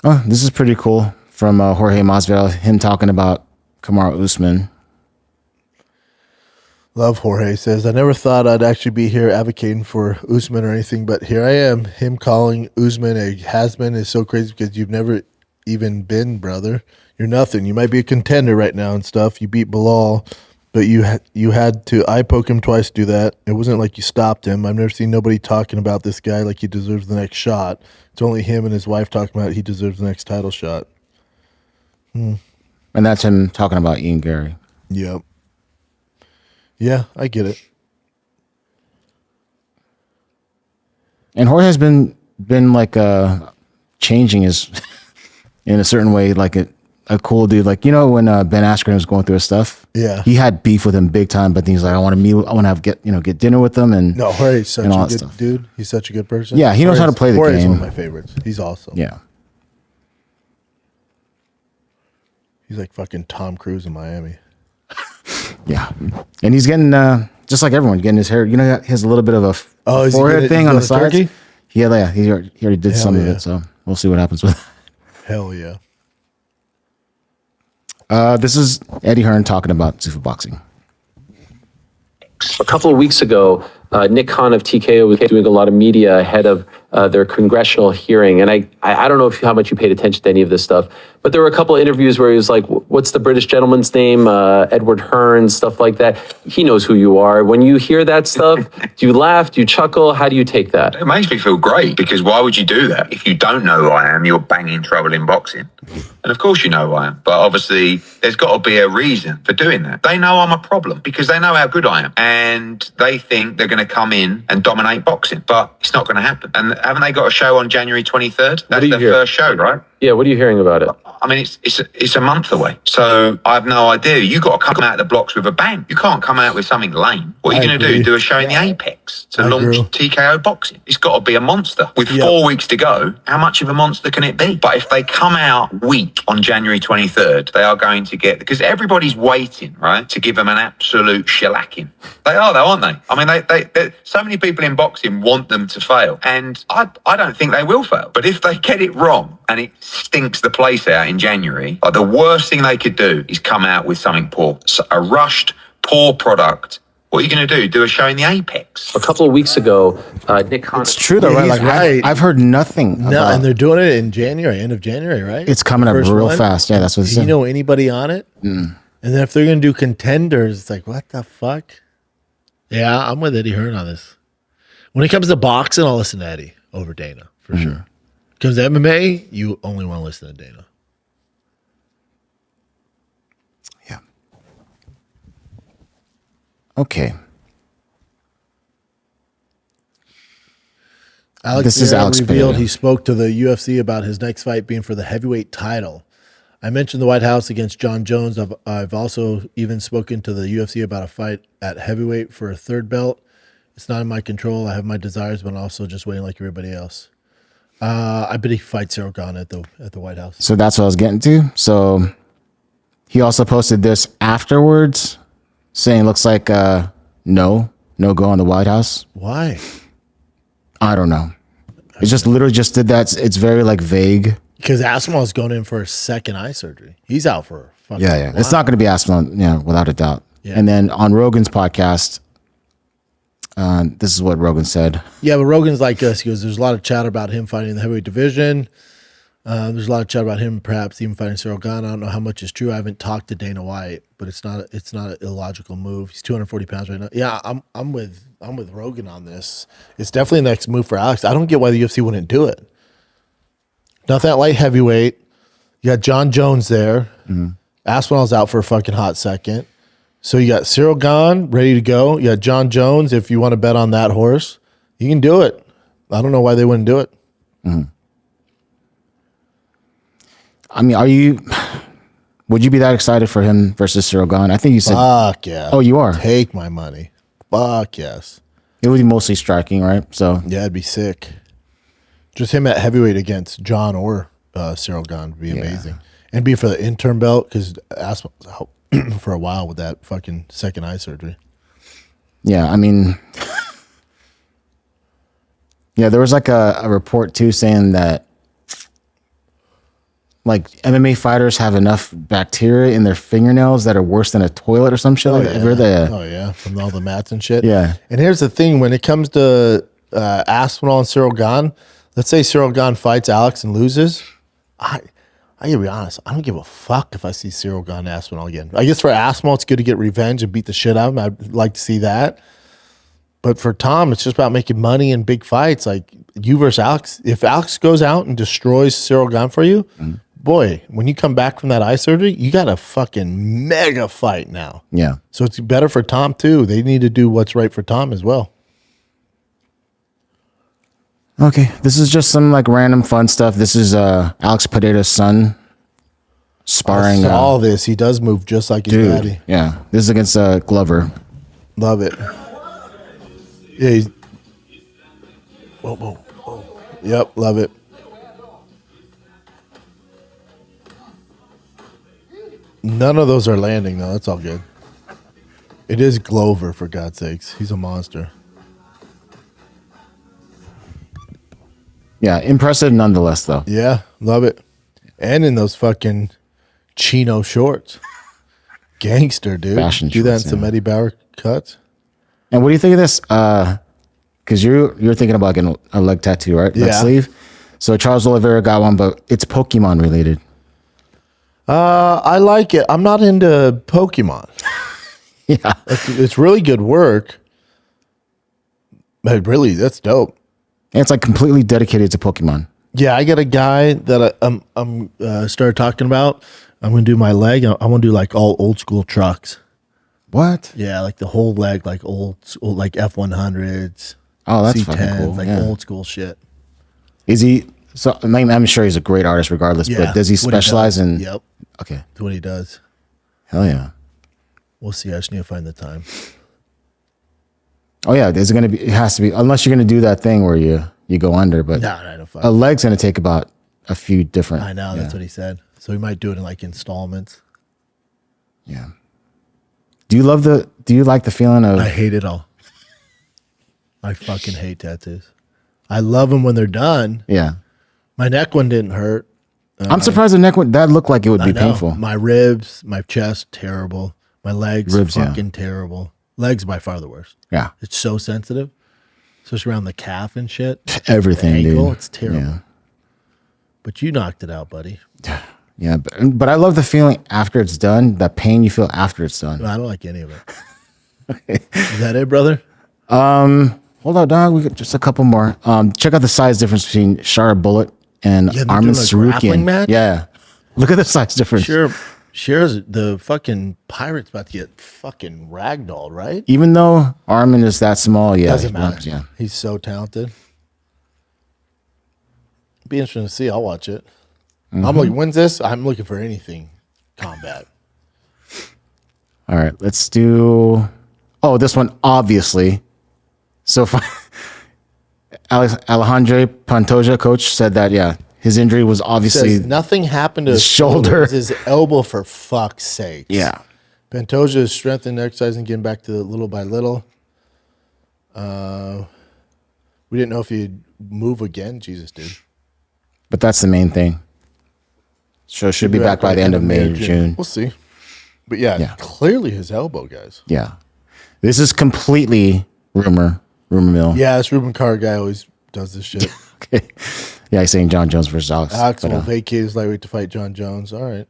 [SPEAKER 3] Oh, this is pretty cool from Jorge Masvidal. Him talking about Kamaru Usman.
[SPEAKER 2] Love Jorge says, I never thought I'd actually be here advocating for Usman or anything, but here I am. Him calling Usman a has-been is so crazy because you've never even been, brother. You're nothing. You might be a contender right now and stuff. You beat Bilal, but you had to eye poke him twice to do that. It wasn't like you stopped him. I've never seen nobody talking about this guy like he deserves the next shot. It's only him and his wife talking about he deserves the next title shot.
[SPEAKER 3] And that's him talking about Ian Gary.
[SPEAKER 2] Yep. Yeah, I get it.
[SPEAKER 3] And Jorge has been like changing his in a certain way, like a cool dude. Like, you know, when Ben Askren was going through his stuff,
[SPEAKER 2] yeah,
[SPEAKER 3] he had beef with him big time. But then he's like, I want to get dinner with them, and
[SPEAKER 2] no, Jorge's such a good
[SPEAKER 3] stuff.
[SPEAKER 2] dude. He's such a good person.
[SPEAKER 3] Yeah, he knows how to play the game.
[SPEAKER 2] Jorge's one of my favorites. He's awesome.
[SPEAKER 3] Yeah,
[SPEAKER 2] he's like fucking Tom Cruise in Miami.
[SPEAKER 3] Yeah, and he's getting just like everyone getting his hair. You know, he has a little bit of a forehead thing on the sides. Turkey? Yeah, he already did some of it. So we'll see what happens with it.
[SPEAKER 2] Hell yeah.
[SPEAKER 3] This is Eddie Hearn talking about Zuffa boxing.
[SPEAKER 11] A couple of weeks ago, Nick Khan of TKO was doing a lot of media ahead of their congressional hearing. And I don't know how much you paid attention to any of this stuff, but there were a couple of interviews where he was like, what's the British gentleman's name? Edward Hearn, stuff like that. He knows who you are. When you hear that stuff, do you laugh? Do you chuckle? How do you take that?
[SPEAKER 4] It makes me feel great, because why would you do that? If you don't know who I am, you're banging trouble in boxing. And of course you know who I am, but obviously there's got to be a reason for doing that. They know I'm a problem because they know how good I am, and they think they're going to come in and dominate boxing, but it's not going to happen. And haven't they got a show on January 23rd? That's their first show, right?
[SPEAKER 11] Yeah, what are you hearing about it?
[SPEAKER 4] I mean, it's a month away, so I have no idea. You got to come out of the blocks with a bang. You can't come out with something lame. What are you going to do? Do a show in the Apex to launch TKO boxing? It's got to be a monster. With 4 weeks to go, how much of a monster can it be? But if they come out weak on January 23rd, they are going to get, because everybody's waiting, right, to give them an absolute shellacking. They are, though, aren't they? I mean, they so many people in boxing want them to fail, and I don't think they will fail. But if they get it wrong and it stinks the place out in January, like, the worst thing they could do is come out with something poor, a rushed, poor product. What are you going to do? Do a show in the Apex?
[SPEAKER 11] A couple of weeks ago, Nick Khan.
[SPEAKER 3] It's true though, right? Like
[SPEAKER 2] right.
[SPEAKER 3] I've heard nothing.
[SPEAKER 2] No, and they're doing it in January, end of January, right?
[SPEAKER 3] It's coming up real fast. Yeah, that's what it's
[SPEAKER 2] saying. Do you know anybody on it?
[SPEAKER 3] Mm.
[SPEAKER 2] And then if they're going to do contenders, it's like, what the fuck? Yeah, I'm with Eddie Hearn on this. When it comes to boxing, I'll listen to Eddie over Dana, for sure. When it comes to MMA, you only want to listen to Dana.
[SPEAKER 3] Yeah. Okay.
[SPEAKER 2] Alex revealed he spoke to the UFC about his next fight being for the heavyweight title. I mentioned the White House against John Jones. I've also even spoken to the UFC about a fight at heavyweight for a third belt. It's not in my control. I have my desires, but I'm also just waiting like everybody else. I bet he fights Cyril Gane at the White House.
[SPEAKER 3] So that's what I was getting to. So he also posted this afterwards, saying looks like no go on the White House.
[SPEAKER 2] Why?
[SPEAKER 3] I don't know. It's just literally just did that. It's very like vague.
[SPEAKER 2] Because Aspinall's going in for a second eye surgery. He's out for fucking
[SPEAKER 3] yeah. It's not going to be Aspinall, without a doubt.
[SPEAKER 2] Yeah.
[SPEAKER 3] And then on Rogan's podcast, this is what Rogan said.
[SPEAKER 2] Yeah, but Rogan's like us. He goes, there's a lot of chatter about him fighting in the heavyweight division. There's a lot of chatter about him perhaps even fighting Cyril Gane. I don't know how much is true. I haven't talked to Dana White, but it's not an illogical move. He's 240 pounds right now. Yeah, I'm with Rogan on this. It's definitely the next move for Alex. I don't get why the UFC wouldn't do it. Not that light heavyweight. You got John Jones there. Mm-hmm. Aspinall's out for a fucking hot second. So you got Cyril Gane ready to go. You got John Jones. If you want to bet on that horse, you can do it. I don't know why they wouldn't do it.
[SPEAKER 3] Mm-hmm. I mean, would you be that excited for him versus Cyril Gane? I think you said.
[SPEAKER 2] Fuck yeah.
[SPEAKER 3] Oh, you are?
[SPEAKER 2] Take my money. Fuck yes.
[SPEAKER 3] It would be mostly striking, right? So
[SPEAKER 2] yeah, it'd be sick. Just him at heavyweight against John or Cyril Gane would be amazing. And be for the interim belt because Aspinall's out for a while with that fucking second eye surgery.
[SPEAKER 3] Yeah, I mean, there was like a report too saying that like MMA fighters have enough bacteria in their fingernails that are worse than a toilet or some shit.
[SPEAKER 2] Oh yeah, from all the mats and shit.
[SPEAKER 3] Yeah.
[SPEAKER 2] And here's the thing: when it comes to Aspinall and Cyril Gane, let's say Cyril Gane fights Alex and loses, I gotta be honest, I don't give a fuck if I see Cyril Gane and Aspinall again. I guess for Aspinall, it's good to get revenge and beat the shit out of him. I'd like to see that. But for Tom, it's just about making money in big fights. Like you versus Alex. If Alex goes out and destroys Cyril Gane for you, boy, when you come back from that eye surgery, you got a fucking mega fight now.
[SPEAKER 3] Yeah.
[SPEAKER 2] So it's better for Tom too. They need to do what's right for Tom as well.
[SPEAKER 3] Okay, this is just some like random fun stuff. This is Alex Pereira's son sparring.
[SPEAKER 2] I saw this. He does move just like his daddy.
[SPEAKER 3] Yeah, this is against Glover.
[SPEAKER 2] Love it. Yeah. He's... Whoa. Yep, love it. None of those are landing though. That's all good. It is Glover, for God's sakes. He's a monster.
[SPEAKER 3] Yeah, impressive nonetheless, though.
[SPEAKER 2] Yeah, love it. And in those fucking chino shorts. Gangster, dude.
[SPEAKER 3] Fashion
[SPEAKER 2] Do that in
[SPEAKER 3] shorts,
[SPEAKER 2] some Eddie Bauer cuts.
[SPEAKER 3] And what do you think of this? Because you're thinking about getting a leg tattoo, right? Leg sleeve. So Charles Oliveira got one, but it's Pokemon related.
[SPEAKER 2] I like it. I'm not into Pokemon.
[SPEAKER 3] Yeah.
[SPEAKER 2] It's really good work. But really, that's dope.
[SPEAKER 3] And it's like completely dedicated to Pokemon.
[SPEAKER 2] Yeah, I got a guy that I'm started talking about. I'm gonna do my leg. I want to do like all old school trucks.
[SPEAKER 3] What?
[SPEAKER 2] Yeah, like the whole leg, like old like F100s.
[SPEAKER 3] Oh, that's
[SPEAKER 2] C10s,
[SPEAKER 3] fucking cool.
[SPEAKER 2] like old school shit.
[SPEAKER 3] Is he? So I'm sure he's a great artist, regardless.
[SPEAKER 2] Yeah,
[SPEAKER 3] but does he specialize in?
[SPEAKER 2] Yep.
[SPEAKER 3] Okay.
[SPEAKER 2] That's what he does.
[SPEAKER 3] Hell yeah.
[SPEAKER 2] We'll see. I just need to find the time.
[SPEAKER 3] Oh yeah, there's gonna be. It has to be, unless you're gonna do that thing where you go under. But
[SPEAKER 2] No,
[SPEAKER 3] a leg's gonna take about a few different.
[SPEAKER 2] I know that's what he said. So we might do it in like installments.
[SPEAKER 3] Yeah. Do you like the feeling of?
[SPEAKER 2] I hate it all. I fucking hate tattoos. I love them when they're done.
[SPEAKER 3] Yeah.
[SPEAKER 2] My neck one didn't hurt.
[SPEAKER 3] I'm surprised the neck one that looked like it would be painful.
[SPEAKER 2] My ribs, my chest, terrible. My legs,
[SPEAKER 3] Ribs,
[SPEAKER 2] fucking terrible. Legs by far the worst.
[SPEAKER 3] Yeah.
[SPEAKER 2] It's so sensitive, especially around the calf and shit.
[SPEAKER 3] Everything,
[SPEAKER 2] the ankle,
[SPEAKER 3] dude.
[SPEAKER 2] It's terrible.
[SPEAKER 3] Yeah.
[SPEAKER 2] But you knocked it out, buddy.
[SPEAKER 3] Yeah, but I love the feeling after it's done. That pain you feel after it's done.
[SPEAKER 2] I don't like any of it. Okay. Is that it, brother?
[SPEAKER 3] Hold on, dog. We got just a couple more. Check out the size difference between Shara Bullet and Armin Sarukian.
[SPEAKER 2] Match?
[SPEAKER 3] Yeah, look at the size difference.
[SPEAKER 2] Sure, the fucking Pirate's about to get fucking ragdolled, right?
[SPEAKER 3] Even though Armin is that small, yeah,
[SPEAKER 2] Doesn't matter.
[SPEAKER 3] Yeah,
[SPEAKER 2] He's so talented. Be interesting to see. I'll watch it.
[SPEAKER 3] Mm-hmm.
[SPEAKER 2] I'm like, when's this? I'm looking for anything combat.
[SPEAKER 3] All right, let's do. Oh, this one obviously. So, Alejandro Pantoja, coach, said that his injury was obviously
[SPEAKER 2] Says nothing happened to
[SPEAKER 3] his shoulder.
[SPEAKER 2] It was his elbow, for fuck's sake.
[SPEAKER 3] Yeah.
[SPEAKER 2] Pantoja is strengthening, exercising, getting back to little by little. We didn't know if he'd move again. Jesus, dude.
[SPEAKER 3] But that's the main thing. So should be back by the end of May or June.
[SPEAKER 2] We'll see. But yeah,
[SPEAKER 3] Yeah.
[SPEAKER 2] clearly his elbow, guys.
[SPEAKER 3] Yeah. This is completely rumor mill.
[SPEAKER 2] Yeah, this Ruben Carr guy always does this shit.
[SPEAKER 3] Okay. Yeah, he's saying John Jones versus Alex.
[SPEAKER 2] Alex
[SPEAKER 3] but,
[SPEAKER 2] will vacate his lightweight to fight John Jones. All right.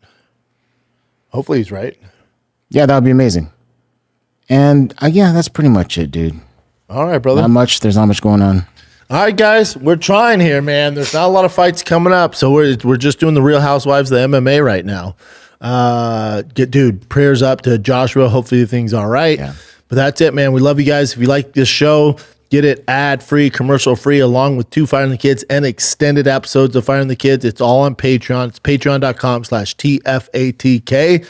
[SPEAKER 2] Hopefully he's right.
[SPEAKER 3] yeah, that would be amazing. And yeah, that's pretty much it, dude.
[SPEAKER 2] All right, brother.
[SPEAKER 3] Not much. There's not much going on.
[SPEAKER 2] All right, guys, we're trying here, man. There's not a lot of fights coming up, so we're just doing the Real Housewives of the MMA right now. Dude, prayers up to Joshua. Hopefully things all right.
[SPEAKER 3] Yeah.
[SPEAKER 2] But that's it, man. We love you guys. If you like this show, get it ad-free, commercial-free, along with 2 Fighting the Kids and extended episodes of Fighting the Kids. It's all on Patreon. It's patreon.com/TFATK.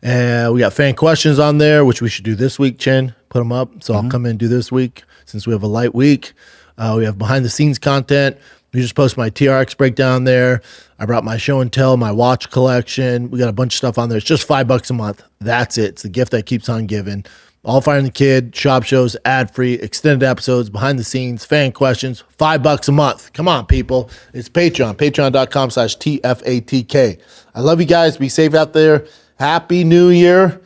[SPEAKER 2] And we got fan questions on there, which we should do this week, Chin. Put them up. So I'll come in and do this week since we have a light week. We have behind-the-scenes content. We just posted my TRX breakdown there. I brought my show and tell, my watch collection. We got a bunch of stuff on there. It's just $5 a month. That's it. It's the gift that keeps on giving. All Fighting the Kid, Schaub Shows, ad-free, extended episodes, behind the scenes, fan questions, $5 a month. Come on, people. It's Patreon, patreon.com/TFATK. I love you guys. Be safe out there. Happy New Year.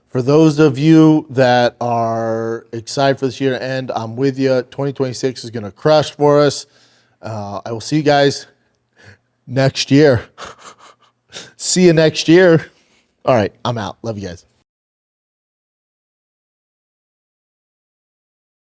[SPEAKER 2] For those of you that are excited for this year to end, I'm with you. 2026 is going to crush for us. I will see you guys next year. See you next year. All right, I'm out. Love you guys.